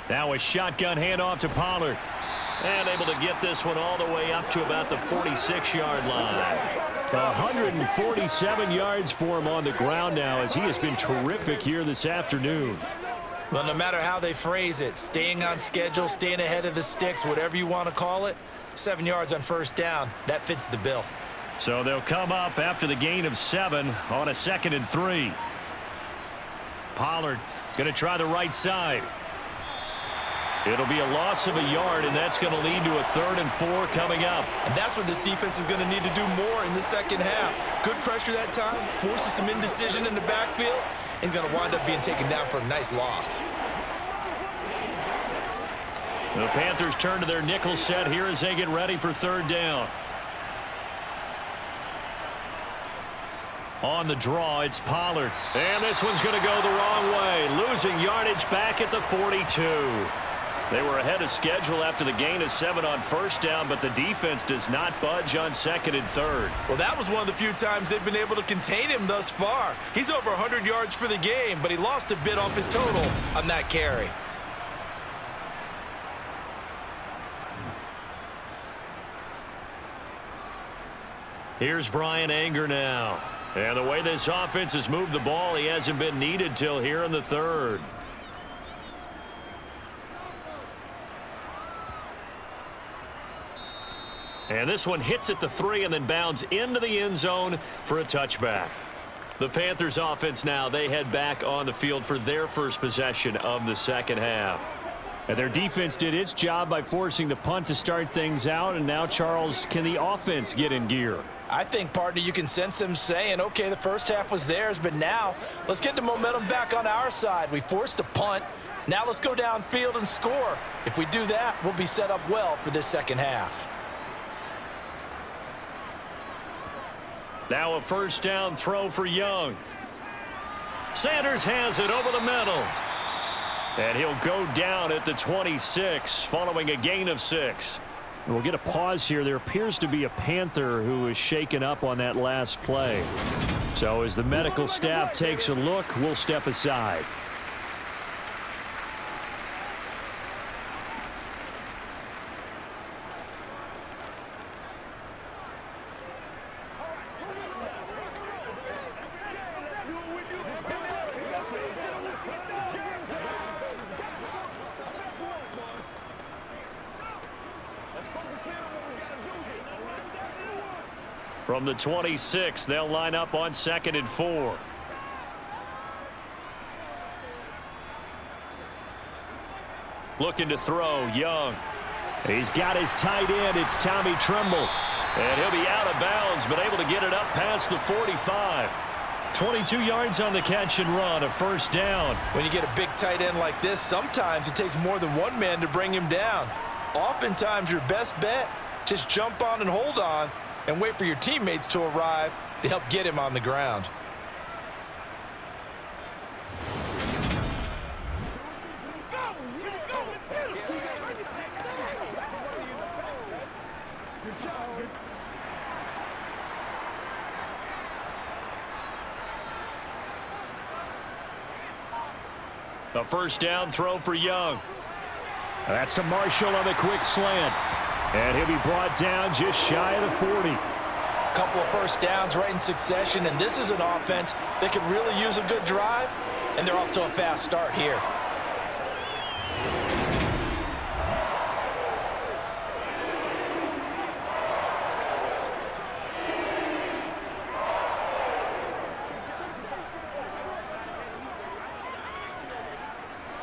Now a shotgun handoff to Pollard. And able to get this one all the way up to about the 46-yard line. 147 yards for him on the ground now as he has been terrific here this afternoon. Well, no matter how they phrase it, staying on schedule, staying ahead of the sticks, whatever you want to call it, 7 yards on first down, that fits the bill. So they'll come up after the gain of 7 on a 2nd and 3. Pollard going to try the right side. It'll be a loss of a yard, and that's going to lead to a 3rd and 4 coming up. And that's what this defense is going to need to do more in the second half. Good pressure that time, forces some indecision in the backfield. He's going to wind up being taken down for a nice loss. The Panthers turn to their nickel set here as they get ready for 3rd down. On the draw, it's Pollard. And this one's going to go the wrong way, losing yardage back at the 42. They were ahead of schedule after the gain of 7 on first down, but the defense does not budge on 2nd and 3rd. Well, that was one of the few times they've been able to contain him thus far. He's over 100 yards for the game, but he lost a bit off his total on that carry. Here's Brian Anger now. And the way this offense has moved the ball, he hasn't been needed till here in the 3rd. And this one hits at the 3 and then bounds into the end zone for a touchback. The Panthers offense now, they head back on the field for their first possession of the second half. And their defense did its job by forcing the punt to start things out. And now, Charles, can the offense get in gear? I think, partner, you can sense them saying, okay, the first half was theirs, but now let's get the momentum back on our side. We forced a punt. Now let's go downfield and score. If we do that, we'll be set up well for this second half. Now a first down throw for Young. Sanders has it over the middle. And he'll go down at the 26 following a gain of 6. We'll get a pause here. There appears to be a Panther who is shaken up on that last play. So as the medical staff takes a look, we'll step aside. From the 26, they'll line up on 2nd and 4. Looking to throw, Young. He's got his tight end. It's Tommy Tremble. And he'll be out of bounds, but able to get it up past the 45. 22 yards on the catch and run, a first down. When you get a big tight end like this, sometimes it takes more than one man to bring him down. Oftentimes, your best bet, just jump on and hold on and wait for your teammates to arrive to help get him on the ground. A first down throw for Young. That's to Marshall on the quick slant. And he'll be brought down just shy of the 40. A couple of first downs right in succession, and this is an offense that could really use a good drive, and they're off to a fast start here.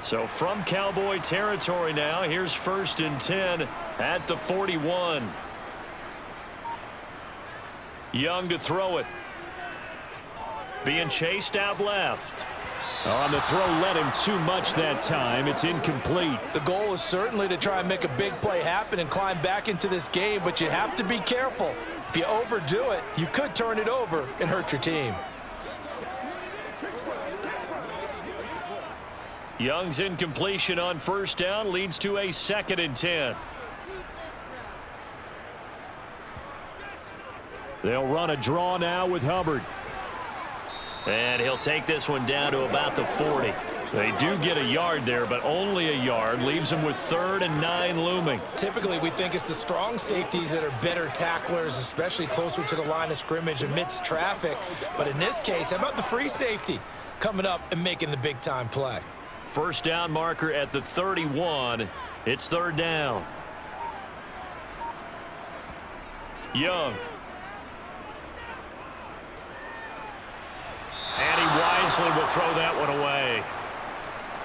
So from Cowboy territory now, here's 1st and 10 at the 41. Young to throw it. Being chased out left. On the throw, let him too much that time. It's incomplete. The goal is certainly to try and make a big play happen and climb back into this game, but you have to be careful. If you overdo it, you could turn it over and hurt your team. Young's incompletion on first down leads to a 2nd and 10. They'll run a draw now with Hubbard. And he'll take this one down to about the 40. They do get a yard there, but only a yard. Leaves them with 3rd and 9 looming. Typically, we think it's the strong safeties that are better tacklers, especially closer to the line of scrimmage amidst traffic. But in this case, how about the free safety coming up and making the big-time play? First down marker at the 31. It's 3rd down. Young. And he wisely will throw that one away.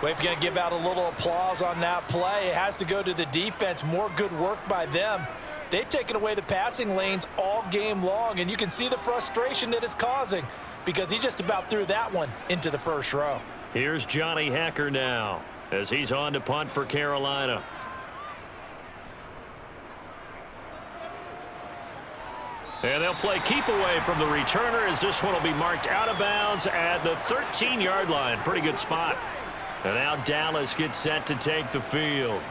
Well, if you're going to give out a little applause on that play, it has to go to the defense. More good work by them. They've taken away the passing lanes all game long, and you can see the frustration that it's causing because he just about threw that one into the first row. Here's Johnny Hacker now as he's on to punt for Carolina. And they'll play keep away from the returner as this one will be marked out of bounds at the 13-yard line. Pretty good spot. And now Dallas gets set to take the field.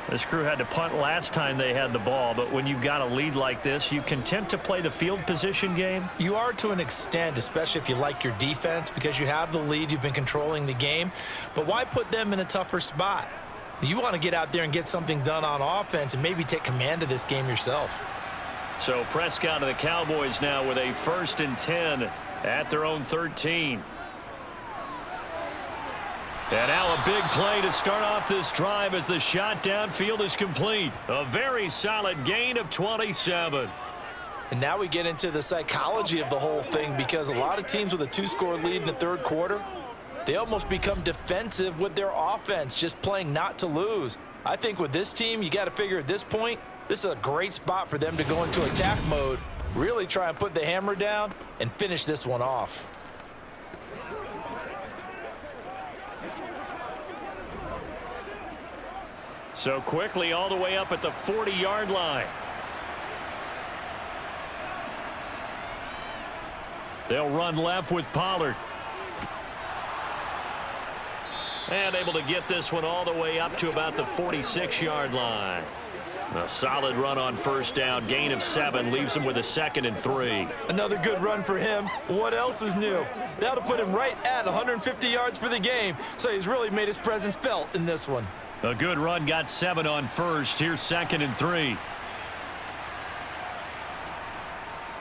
This crew had to punt last time they had the ball, but when you've got a lead like this, you content to play the field position game? You are to an extent, especially if you like your defense, because you have the lead, you've been controlling the game. But why put them in a tougher spot? You want to get out there and get something done on offense and maybe take command of this game yourself. So Prescott and the Cowboys now with a 1st and 10 at their own 13. And now a big play to start off this drive as the shot downfield is complete. A very solid gain of 27. And now we get into the psychology of the whole thing, because a lot of teams with a 2-score lead in the third quarter, they almost become defensive with their offense, just playing not to lose. I think with this team, you got to figure at this point, this is a great spot for them to go into attack mode, really try and put the hammer down and finish this one off. So quickly all the way up at the 40-yard line. They'll run left with Pollard. And able to get this one all the way up to about the 46-yard line. A solid run on first down. Gain of 7 leaves him with a 2nd and 3. Another good run for him. What else is new? That'll put him right at 150 yards for the game, so he's really made his presence felt in this one. A good run, got 7 on first. Here's 2nd and 3.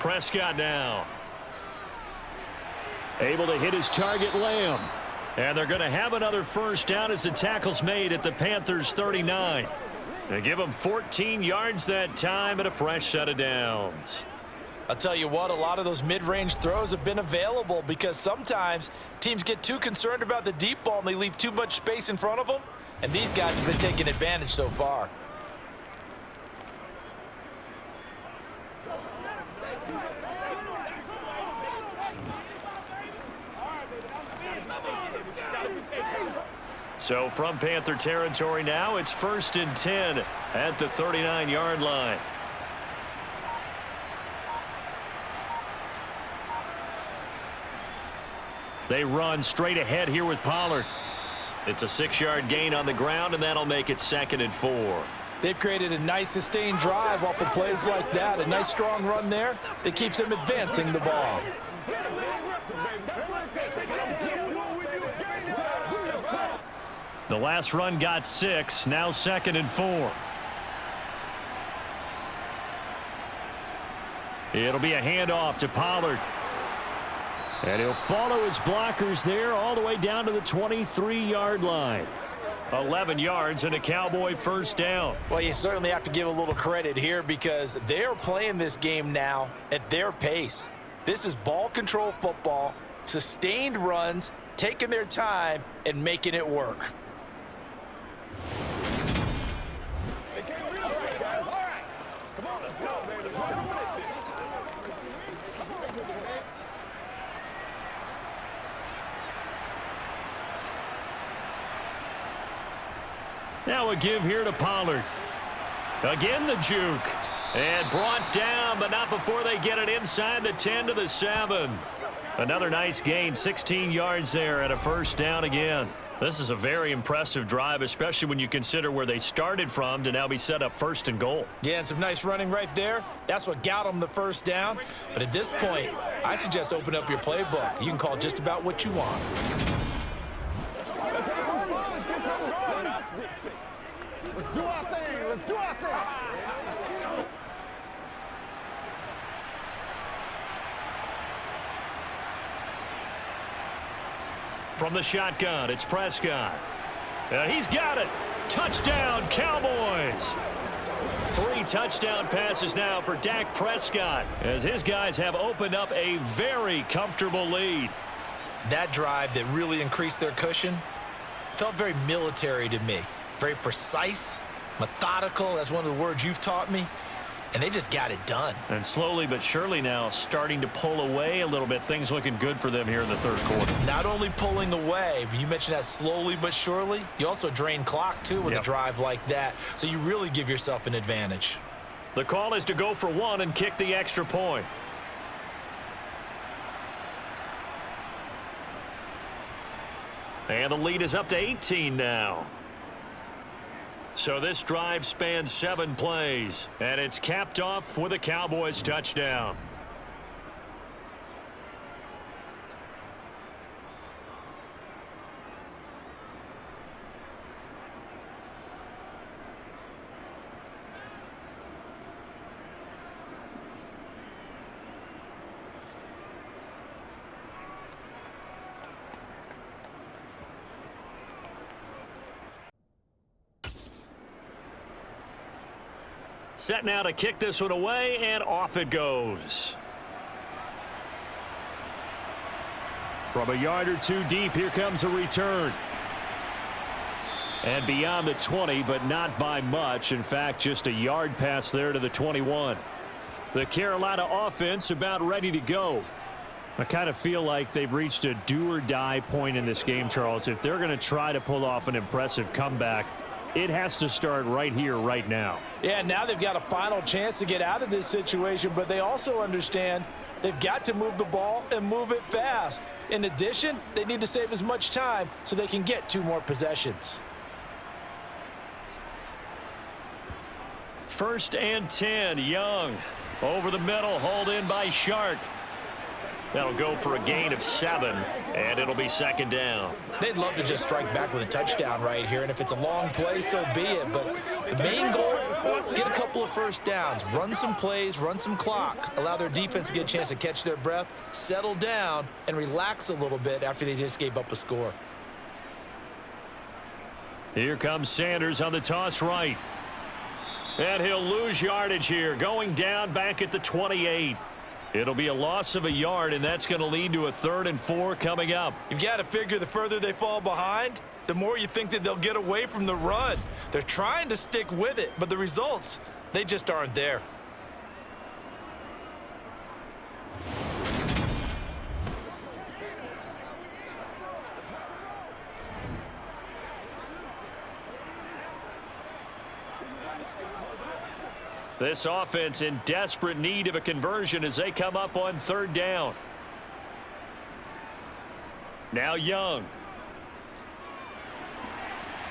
Prescott now. Able to hit his target, Lamb. And they're going to have another first down as the tackle's made at the Panthers' 39. They give him 14 yards that time and a fresh set of downs. I'll tell you what, a lot of those mid-range throws have been available because sometimes teams get too concerned about the deep ball and they leave too much space in front of them, and these guys have been taking advantage so far. So from Panther territory now, it's 1st and 10 at the 39-yard line. They run straight ahead here with Pollard. It's a 6-yard gain on the ground, and that'll make it 2nd and 4. They've created a nice sustained drive off of plays like that. A nice strong run there that keeps them advancing the ball. The last run got 6, now 2nd and 4. It'll be a handoff to Pollard. And he'll follow his blockers there all the way down to the 23-yard line. 11 yards and a Cowboy first down. Well, you certainly have to give a little credit here because they're playing this game now at their pace. This is ball control football, sustained runs, taking their time and making it work. Now a give here to Pollard. Again the juke. And brought down, but not before they get it inside the 10 to the 7. Another nice gain, 16 yards there and a first down again. This is a very impressive drive, especially when you consider where they started from to now be set up 1st and goal. Yeah, and some nice running right there. That's what got them the first down. But at this point, I suggest open up your playbook. You can call just about what you want. Let's do our thing. Let's do our thing. From the shotgun, it's Prescott. He's got it. Touchdown, Cowboys. 3 touchdown passes now for Dak Prescott as his guys have opened up a very comfortable lead. That drive that really increased their cushion felt very military to me. Very precise, methodical. That's one of the words you've taught me. And they just got it done. And slowly but surely now starting to pull away a little bit. Things looking good for them here in the 3rd quarter. Not only pulling away, but you mentioned that slowly but surely. You also drain clock, too, with a drive like that. So you really give yourself an advantage. The call is to go for 1 and kick the extra point. And the lead is up to 18 now. So this drive spans 7 plays, and it's capped off with a Cowboys touchdown. Set now to kick this one away, and off it goes. From a yard or 2 deep, here comes a return. And beyond the 20, but not by much. In fact, just a yard pass there to the 21. The Carolina offense about ready to go. I kind of feel like they've reached a do-or-die point in this game, Charles. If they're going to try to pull off an impressive comeback, it has to start right here, right now. Yeah, now they've got a final chance to get out of this situation, but they also understand they've got to move the ball and move it fast. In addition, they need to save as much time so they can get 2 more possessions. First and 10, Young. Over the middle, hauled in by Shark. That'll go for a gain of 7, and it'll be second down. They'd love to just strike back with a touchdown right here, and if it's a long play, so be it. But the main goal, get a couple of first downs, run some plays, run some clock, allow their defense to get a chance to catch their breath, settle down, and relax a little bit after they just gave up a score. Here comes Sanders on the toss right. And he'll lose yardage here, going down back at the 28. It'll be a loss of a yard, and that's going to lead to a 3rd and 4 coming up. You've got to figure the further they fall behind, the more you think that they'll get away from the run. They're trying to stick with it, but the results, they just aren't there. This offense in desperate need of a conversion as they come up on 3rd down. Now Young.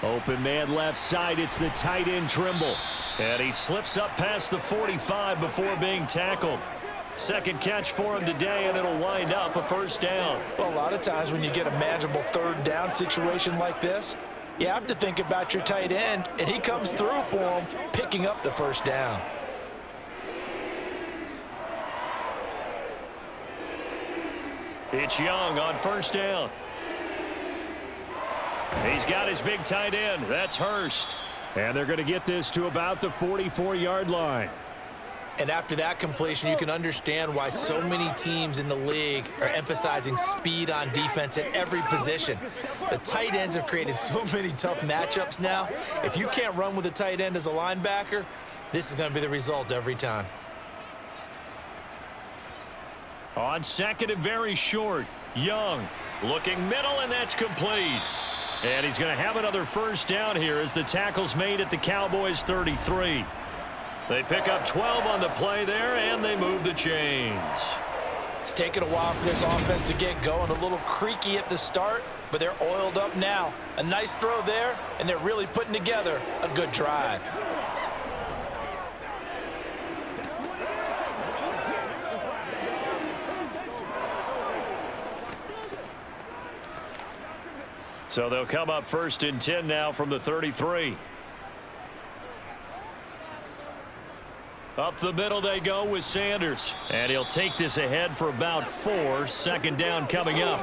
Open man left side. It's the tight end Trimble. And he slips up past the 45 before being tackled. Second catch for him today, and it'll wind up a 1st down. Well, a lot of times when you get a manageable 3rd down situation like this, you have to think about your tight end, and he comes through for him, picking up the 1st down. It's Young on 1st down. He's got his big tight end. That's Hurst. And they're going to get this to about the 44-yard line. And after that completion, you can understand why so many teams in the league are emphasizing speed on defense at every position. The tight ends have created so many tough matchups now. If you can't run with a tight end as a linebacker, this is going to be the result every time. On 2nd and very short, Young looking middle, and that's complete. And he's going to have another 1st down here as the tackle's made at the Cowboys 33. They pick up 12 on the play there, and they move the chains. It's taken a while for this offense to get going. A little creaky at the start, but they're oiled up now. A nice throw there, and they're really putting together a good drive. So they'll come up 1st and 10 now from the 33. Up the middle they go with Sanders. And he'll take this ahead for about 4. 2nd down coming up.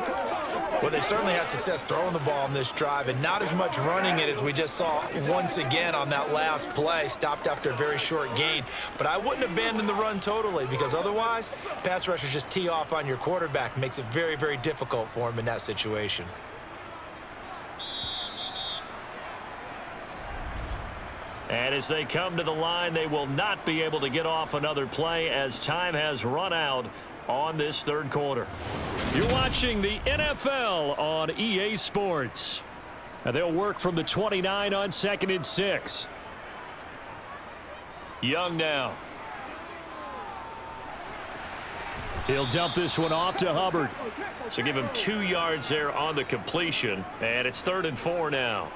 Well, they certainly had success throwing the ball on this drive, and not as much running it as we just saw once again on that last play. Stopped after a very short gain. But I wouldn't abandon the run totally, because otherwise, pass rushers just tee off on your quarterback. Makes it very, very difficult for him in that situation. And as they come to the line, they will not be able to get off another play as time has run out on this 3rd quarter. You're watching the NFL on EA Sports. And they'll work from the 29 on 2nd and 6. Young now. He'll dump this one off to Hubbard. So give him 2 yards there on the completion. And it's 3rd and 4 now.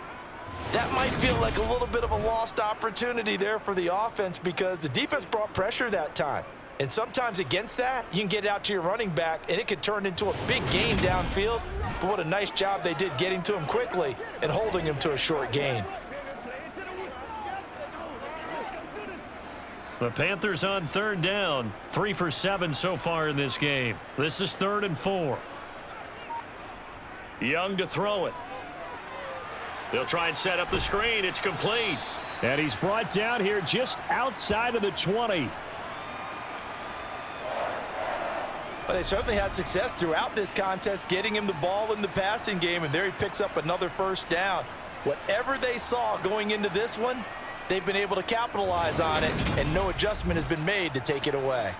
That might feel like a little bit of a lost opportunity there for the offense because the defense brought pressure that time. And sometimes against that, you can get out to your running back, and it could turn into a big gain downfield. But what a nice job they did getting to him quickly and holding him to a short gain. The Panthers on 3rd down. 3 for 7 so far in this game. This is 3rd and 4. Young to throw it. They'll try and set up the screen. It's complete. And he's brought down here just outside of the 20. But they certainly had success throughout this contest, getting him the ball in the passing game, and there he picks up another 1st down. Whatever they saw going into this one, they've been able to capitalize on it, and no adjustment has been made to take it away.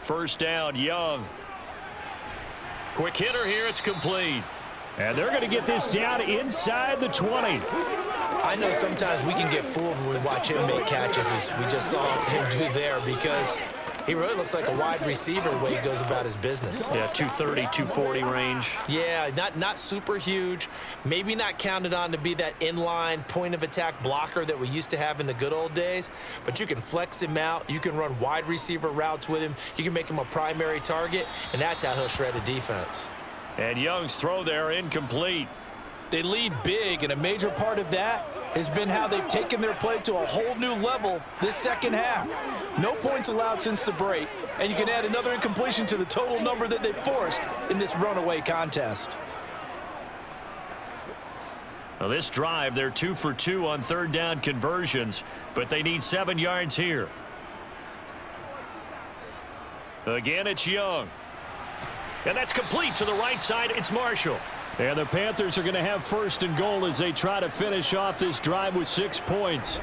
First down, Young. Quick hitter here, it's complete. And they're going to get this down inside the 20. I I know sometimes we can get fooled when we watch him make catches, as we just saw him do there, because he really looks like a wide receiver the way he goes about his business. Yeah, 230, 240 range. Yeah, not super huge. Maybe not counted on to be that inline point-of-attack blocker that we used to have in the good old days, but you can flex him out. You can run wide receiver routes with him. You can make him a primary target, and that's how he'll shred a defense. And Young's throw there incomplete. They lead big, and a major part of that has been how they've taken their play to a whole new level this second half. No points allowed since the break, and you can add another incompletion to the total number that they forced in this runaway contest. Now this drive, they're 2 for 2 on third down conversions, but they need 7 yards here. Again, it's Young. And that's complete to the right side. It's Marshall. And the Panthers are going to have first and goal as they try to finish off this drive with 6 points.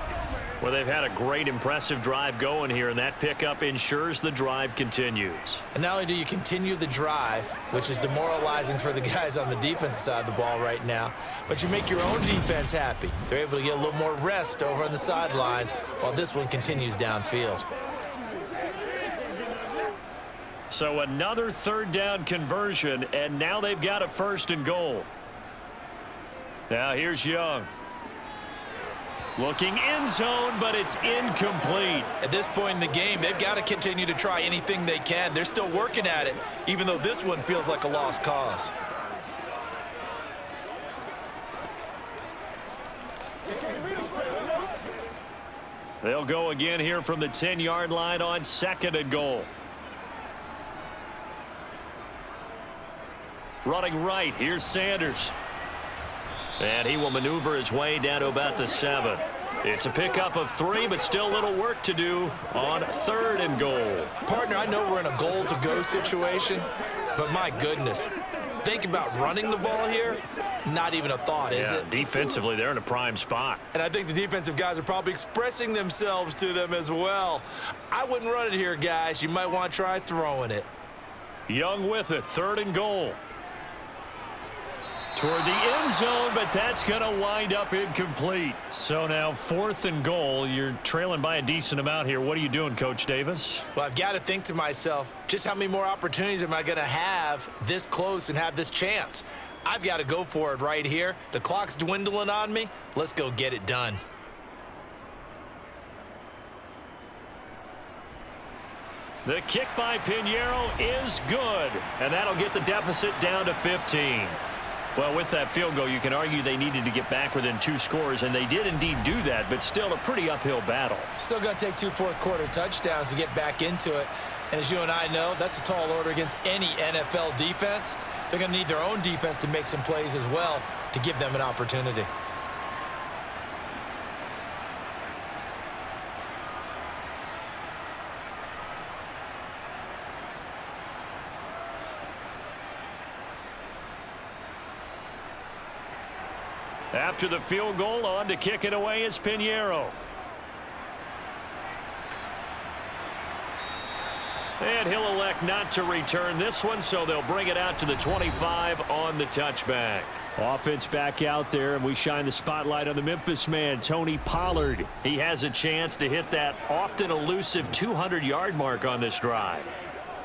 Well, they've had a great, impressive drive going here, and that pickup ensures the drive continues. And not only do you continue the drive, which is demoralizing for the guys on the defensive side of the ball right now, but you make your own defense happy. They're able to get a little more rest over on the sidelines while this one continues downfield. So another third down conversion, and now they've got a first and goal. Now here's Young. Looking end zone, but it's incomplete. At this point in the game, they've got to continue to try anything they can. They're still working at it, even though this one feels like a lost cause. They'll go again here from the 10-yard line on second and goal. Running right, here's Sanders. And he will maneuver his way down to about the 7. It's a pickup of 3, but still a little work to do on third and goal. Partner, I know we're in a goal-to-go situation, but my goodness, think about running the ball here. Not even a thought, is it? Defensively, they're in a prime spot. And I think the defensive guys are probably expressing themselves to them as well. I wouldn't run it here, guys. You might want to try throwing it. Young with it, third and goal. Toward the end zone, but that's going to wind up incomplete. So now fourth and goal. You're trailing by a decent amount here. What are you doing, Coach Davis? Well, I've got to think to myself, just how many more opportunities am I going to have this close and have this chance? I've got to go for it right here. The clock's dwindling on me. Let's go get it done. The kick by Pinheiro is good, and that'll get the deficit down to 15. Well, with that field goal, you can argue they needed to get back within 2 scores, and they did indeed do that, but still a pretty uphill battle. Still going to take 2 fourth-quarter touchdowns to get back into it. And as you and I know, that's a tall order against any NFL defense. They're going to need their own defense to make some plays as well to give them an opportunity. After the field goal, on to kick it away is Pinheiro. And he'll elect not to return this one, so they'll bring it out to the 25 on the touchback. Offense back out there, and we shine the spotlight on the Memphis man, Tony Pollard. He has a chance to hit that often elusive 200-yard mark on this drive.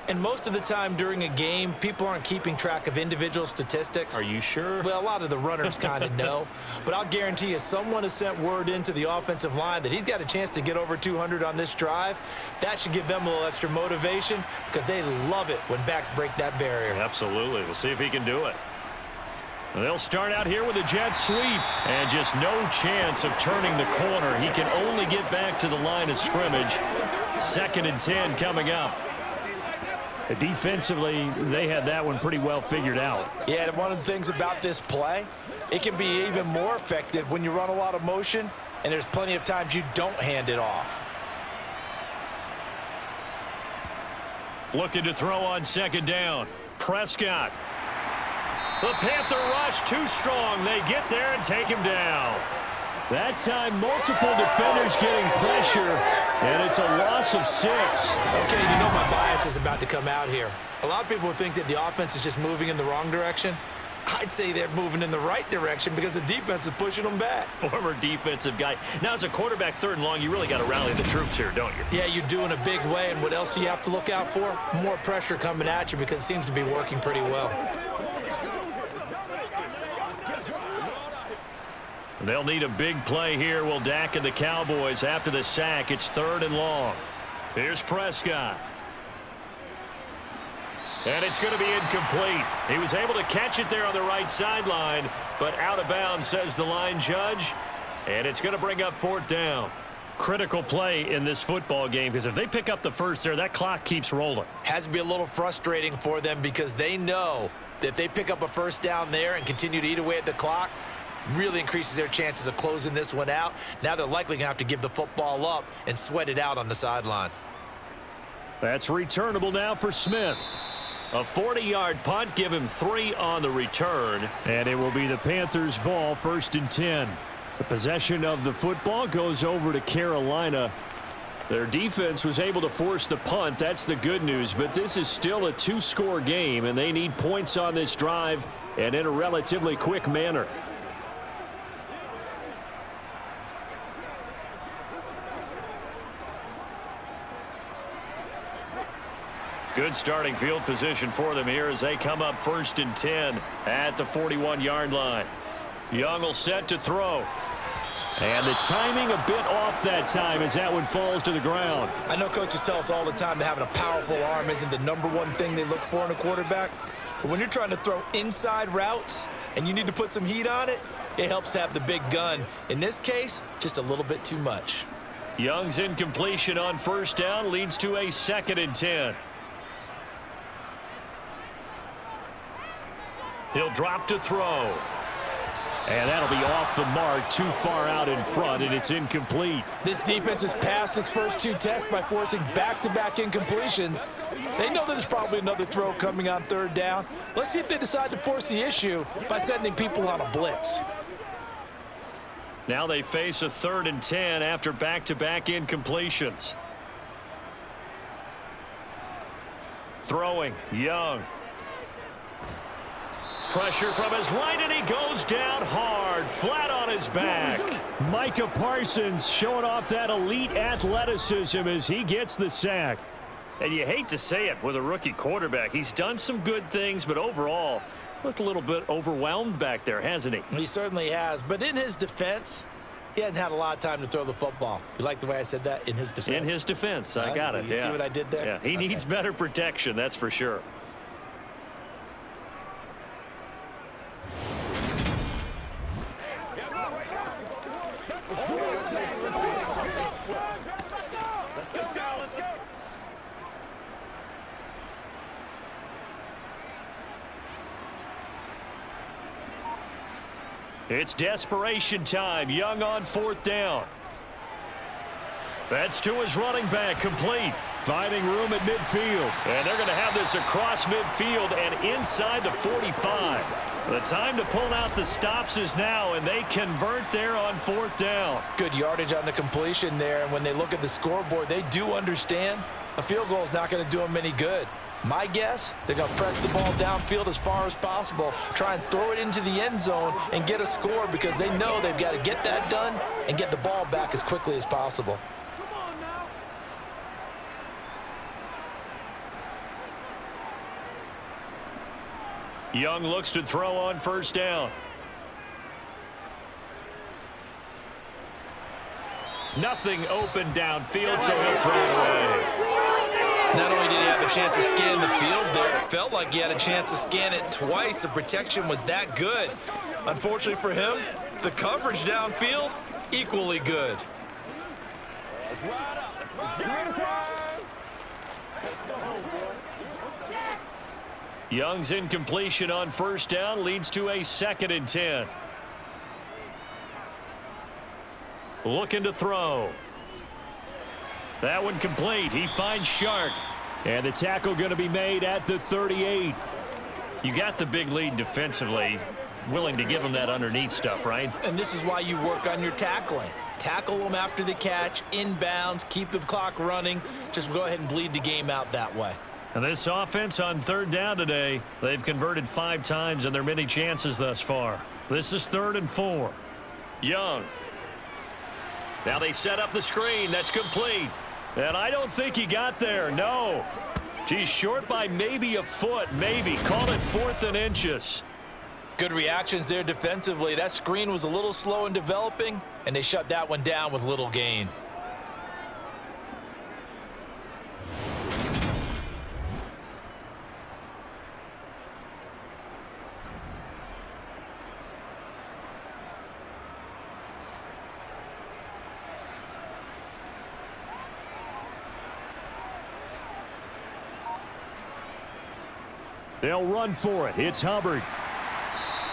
And most of the time during a game, people aren't keeping track of individual statistics. Are you sure? Well, a lot of the runners kind of know. But I'll guarantee you, someone has sent word into the offensive line that he's got a chance to get over 200 on this drive. That should give them a little extra motivation because they love it when backs break that barrier. Absolutely. We'll see if he can do it. They'll start out here with a jet sweep, and just no chance of turning the corner. He can only get back to the line of scrimmage. 2nd and 10 coming up. Defensively, they had that one pretty well figured out. Yeah, and one of the things about this play, it can be even more effective when you run a lot of motion, and there's plenty of times you don't hand it off. Looking to throw on 2nd down. Prescott. The Panther rush too strong. They get there and take him down. That time, multiple defenders getting pressure, and it's a loss of 6. Okay, you know my bias is about to come out here. A lot of people think that the offense is just moving in the wrong direction. I'd say they're moving in the right direction because the defense is pushing them back. Former defensive guy. Now, as a quarterback, 3rd and long, you really got to rally the troops here, don't you? Yeah, you do in a big way, and what else do you have to look out for? More pressure coming at you because it seems to be working pretty well. They'll need a big play here, will Dak and the Cowboys. After the sack, it's 3rd and long. Here's Prescott. And it's going to be incomplete. He was able to catch it there on the right sideline, but out of bounds, says the line judge. And it's going to bring up 4th down. Critical play in this football game, because if they pick up the first there, that clock keeps rolling. Has to be a little frustrating for them because they know that if they pick up a first down there and continue to eat away at the clock, really increases their chances of closing this one out. Now they're likely going to have to give the football up and sweat it out on the sideline. That's returnable now for Smith. A 40-yard punt, give him 3 on the return. And it will be the Panthers' ball, 1st and 10. The possession of the football goes over to Carolina. Their defense was able to force the punt. That's the good news. But this is still a 2-score game, and they need points on this drive and in a relatively quick manner. Good starting field position for them here as they come up 1st and 10 at the 41-yard line. Young will set to throw. And the timing a bit off that time as that one falls to the ground. I know coaches tell us all the time that having a powerful arm isn't the #1 thing they look for in a quarterback. But when you're trying to throw inside routes and you need to put some heat on it, it helps have the big gun. In this case, just a little bit too much. Young's incompletion on 1st down leads to a 2nd and 10. He'll drop to throw. And that'll be off the mark, too far out in front, and it's incomplete. This defense has passed its first 2 tests by forcing back-to-back incompletions. They know there's probably another throw coming on 3rd down. Let's see if they decide to force the issue by sending people on a blitz. Now they face a 3rd and 10 after back-to-back incompletions. Throwing, Young. Pressure from his right, and he goes down hard, flat on his back. Micah Parsons showing off that elite athleticism as he gets the sack. And you hate to say it with a rookie quarterback. He's done some good things, but overall, looked a little bit overwhelmed back there, hasn't he? He certainly has, but in his defense, he hasn't had a lot of time to throw the football. You like the way I said that? In his defense? In his defense, I got it. You see what I did there? Yeah, he needs better protection, that's for sure. Let's go. It's desperation time. Young on 4th down. That's to his running back, complete. Finding room at midfield. And they're going to have this across midfield and inside the 45. The time to pull out the stops is now, and they convert there on 4th down. Good yardage on the completion there, and when they look at the scoreboard, they do understand a field goal is not going to do them any good. My guess, they're going to press the ball downfield as far as possible, try and throw it into the end zone and get a score because they know they've got to get that done and get the ball back as quickly as possible. Young looks to throw on 1st down. Nothing open downfield, so he'll throw it away. Not only did he have a chance to scan the field there, it felt like he had a chance to scan it twice. The protection was that good. Unfortunately for him, the coverage downfield, equally good. Let's ride up. Let's get time. Young's incompletion on 1st down leads to a 2nd and 10. Looking to throw. That one complete. He finds Shark. And the tackle going to be made at the 38. You got the big lead defensively. Willing to give him that underneath stuff, right? And this is why you work on your tackling. Tackle them after the catch, inbounds, keep the clock running. Just go ahead and bleed the game out that way. And this offense on third down today, they've converted 5 times in their many chances thus far. This is 3rd and 4. Young. Now they set up the screen. That's complete. And I don't think he got there. No. He's short by maybe a foot, maybe. Call it 4th and inches. Good reactions there defensively. That screen was a little slow in developing, and they shut that one down with little gain. They'll run for it. It's Hubbard.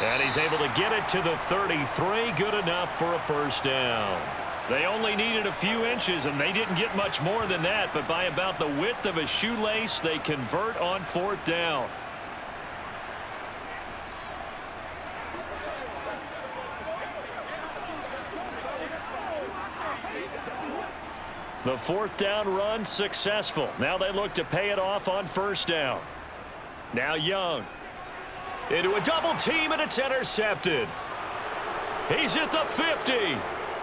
And he's able to get it to the 33. Good enough for a first down. They only needed a few inches, and they didn't get much more than that. But by about the width of a shoelace, they convert on 4th down. The 4th down run successful. Now they look to pay it off on first down. Now Young. Into a double team, and it's intercepted. He's at the 50.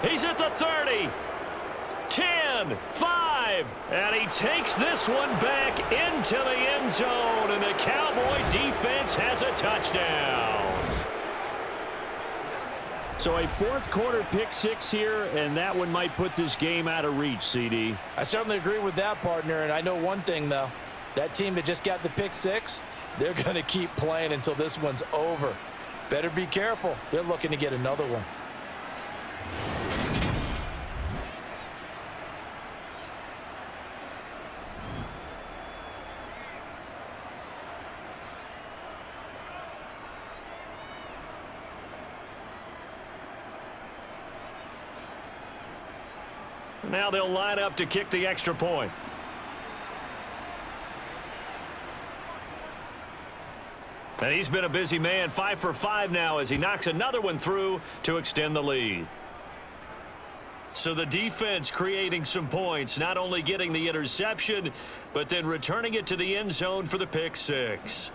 He's at the 30. 10, 5. And he takes this one back into the end zone, and the Cowboy defense has a touchdown. So a 4th quarter pick 6 here, and that one might put this game out of reach, CD. I certainly agree with that, partner, and I know one thing, though. That team that just got the pick 6, they're going to keep playing until this one's over. Better be careful. They're looking to get another one. Now they'll line up to kick the extra point. And he's been a busy man, 5 for 5 now as he knocks another one through to extend the lead. So the defense creating some points, not only getting the interception, but then returning it to the end zone for the pick 6.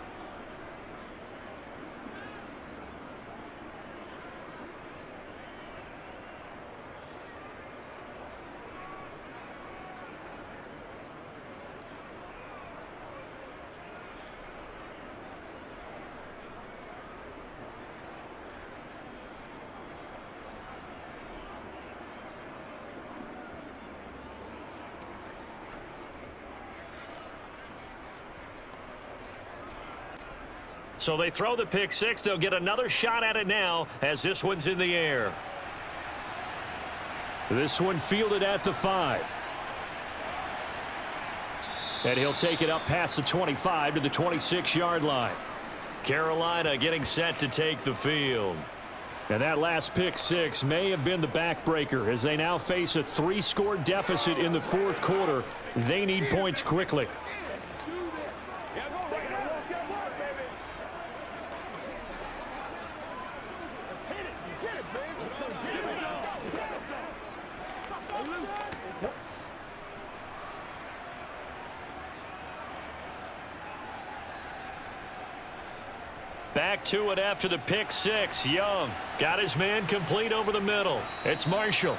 So they throw the pick 6. They'll get another shot at it now as this one's in the air. This one fielded at the 5. And he'll take it up past the 25 to the 26-yard line. Carolina getting set to take the field. And that last pick 6 may have been the backbreaker as they now face a 3-score deficit in the 4th quarter. They need points quickly. Back to it after the pick 6. Young got his man complete over the middle. It's Marshall.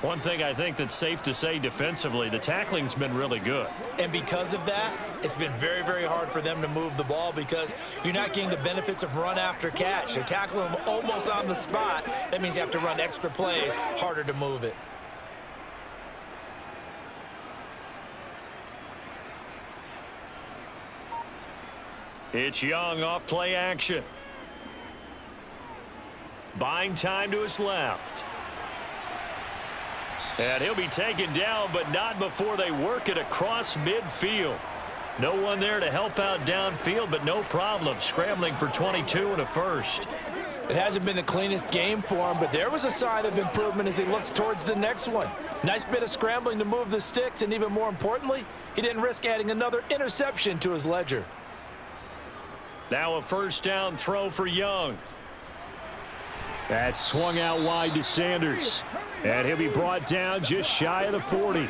One thing I think that's safe to say defensively, the tackling's been really good. And because of that, it's been very, very hard for them to move the ball because you're not getting the benefits of run after catch. They're tackling them almost on the spot. That means you have to run extra plays, harder to move it. It's Young off play action. Buying time to his left. And he'll be taken down, but not before they work it across midfield. No one there to help out downfield, but no problem. Scrambling for 22 and a first. It hasn't been the cleanest game for him, but there was a sign of improvement as he looks towards the next one. Nice bit of scrambling to move the sticks, and even more importantly, he didn't risk adding another interception to his ledger. Now a first down throw for Young. That's swung out wide to Sanders. And he'll be brought down just shy of the 40.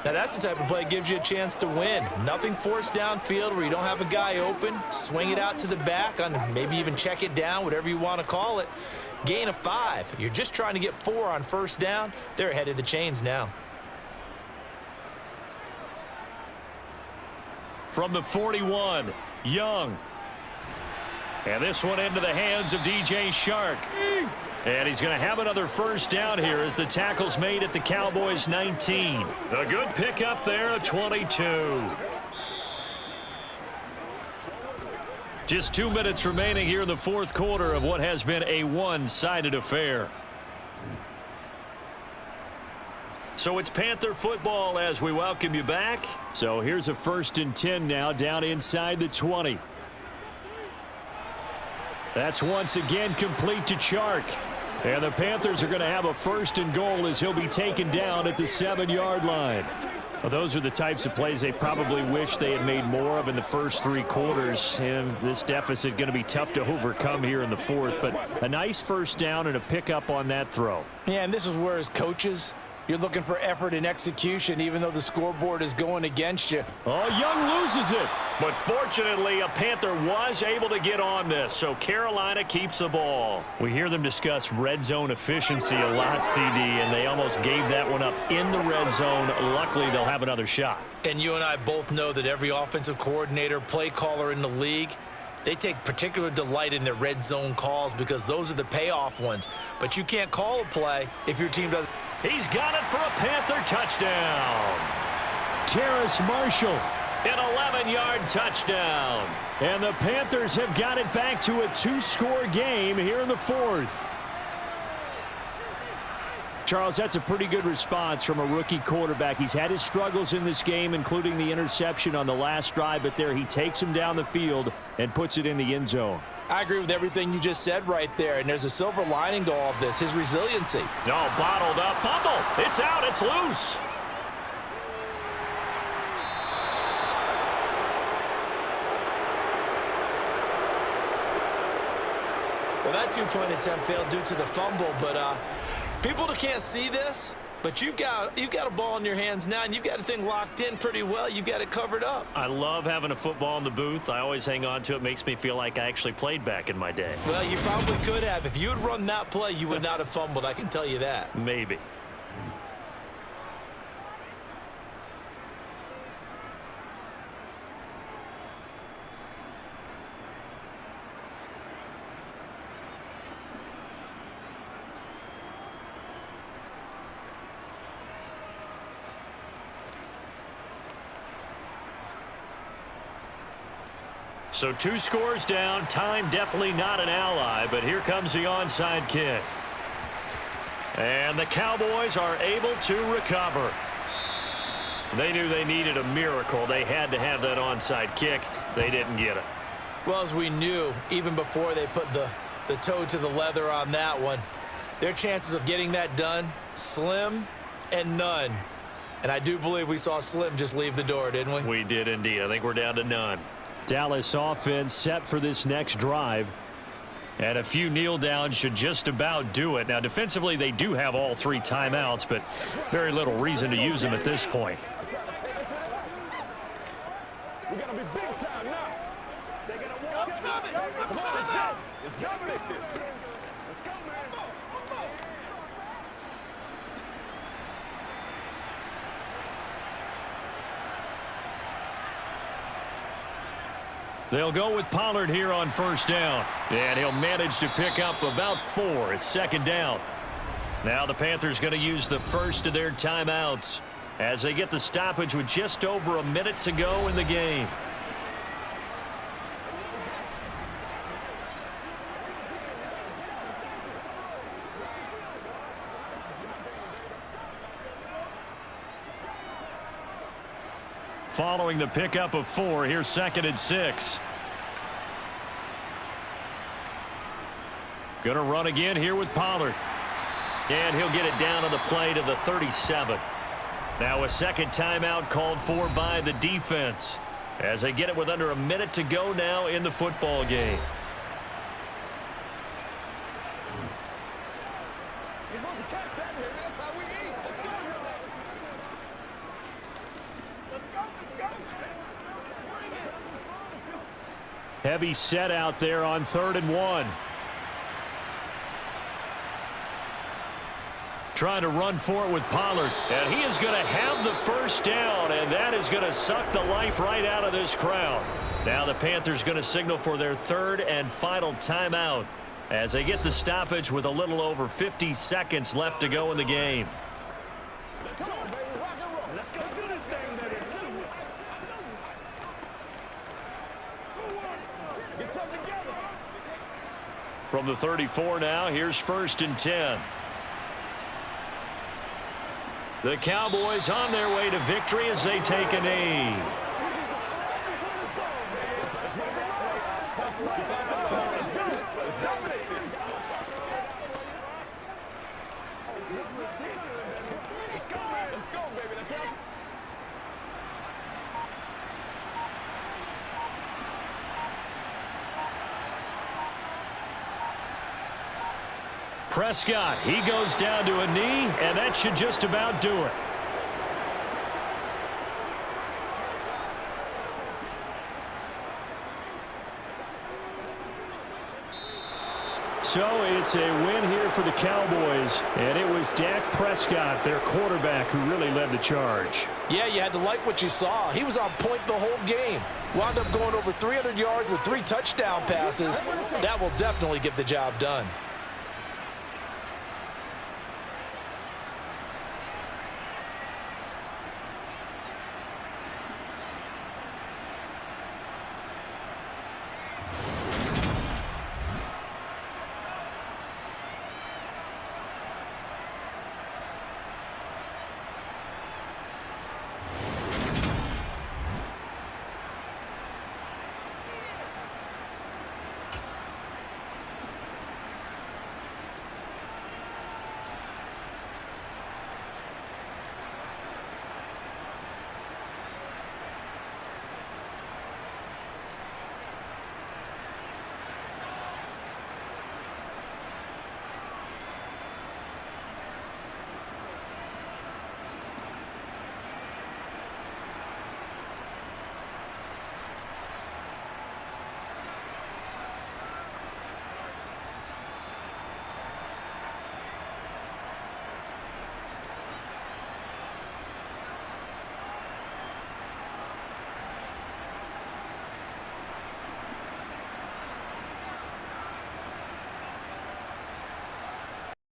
Now, that's the type of play that gives you a chance to win. Nothing forced downfield where you don't have a guy open. Swing it out to the back, on maybe even check it down, whatever you want to call it. Gain of 5. You're just trying to get 4 on first down. They're ahead of the chains now. From the 41, Young. And this one into the hands of DJ Shark. And he's going to have another first down here as the tackle's made at the Cowboys 19. A good pickup there, a 22. Just 2 minutes remaining here in the fourth quarter of what has been a one-sided affair. So it's Panther football as we welcome you back. So here's a 1st and 10 now down inside the 20. That's once again complete to Chark. And the Panthers are going to have a 1st and goal as he'll be taken down at the 7-yard line. Well, those are the types of plays they probably wish they had made more of in the first 3 quarters. And this deficit going to be tough to overcome here in the fourth. But a nice first down and a pickup on that throw. Yeah, and this is where as coaches, you're looking for effort and execution even though the scoreboard is going against you. Oh, Young loses it. But fortunately, a Panther was able to get on this, so Carolina keeps the ball. We hear them discuss red zone efficiency a lot, CD, and they almost gave that one up in the red zone. Luckily, they'll have another shot. And you and I both know that every offensive coordinator, play caller in the league, they take particular delight in their red zone calls because those are the payoff ones. But you can't call a play if your team doesn't. He's got it for a Panther touchdown. Terrace Marshall. An 11-yard touchdown. And the Panthers have got it back to a 2-score game here in the fourth. Charles, that's a pretty good response from a rookie quarterback. He's had his struggles in this game, including the interception on the last drive, but there he takes him down the field and puts it in the end zone. I agree with everything you just said right there, and there's a silver lining to all of this, his resiliency. No, bottled up. Fumble. It's out. It's loose. Well, that 2-point attempt failed due to the fumble, but people that can't see this, but you've got a ball in your hands now, and you've got a thing locked in pretty well. You've got it covered up. I love having a football in the booth. I always hang on to it. Makes me feel like I actually played back in my day. Well, you probably could have. If you had run that play, you would not have fumbled. I can tell you that. Maybe. So 2 scores down. Time definitely not an ally, but here comes the onside kick. And the Cowboys are able to recover. They knew they needed a miracle. They had to have that onside kick. They didn't get it. Well, as we knew, even before they put the toe to the leather on that one, their chances of getting that done, slim and none. And I do believe we saw Slim just leave the door, didn't we? We did indeed. I think we're down to none. Dallas offense set for this next drive. And a few kneel downs should just about do it. Now, defensively, they do have all 3 timeouts, but very little reason to use them at this point. We gotta be big time now. They're gonna walk it. Come on, let's dominate this. Let's go, man. They'll go with Pollard here on first down. And he'll manage to pick up about 4. It's 2nd down. Now the Panthers going to use the first of their timeouts as they get the stoppage with just over a minute to go in the game. Following the pickup of 4, here's 2nd and 6. Gonna run again here with Pollard. And he'll get it down on the play to the 37. Now a 2nd timeout called for by the defense as they get it with under a minute to go now in the football game. You're supposed to catch that, baby. That's how we eat. Let's go. Heavy set out there on 3rd and 1. Trying to run for it with Pollard. And he is going to have the first down, and that is going to suck the life right out of this crowd. Now the Panthers going to signal for their 3rd and final timeout as they get the stoppage with a little over 50 seconds left to go in the game. Come on, baby. Rock and roll. Let's go do this thing, baby. Get something together. From the 34 now, here's 1st and 10. The Cowboys on their way to victory as they take a knee. Let's go, man. Let's go, baby. Let's go. Prescott, he goes down to a knee, and that should just about do it. So it's a win here for the Cowboys, and it was Dak Prescott, their quarterback, who really led the charge. Yeah, you had to like what you saw. He was on point the whole game. Wound up going over 300 yards with 3 touchdown passes. That will definitely get the job done.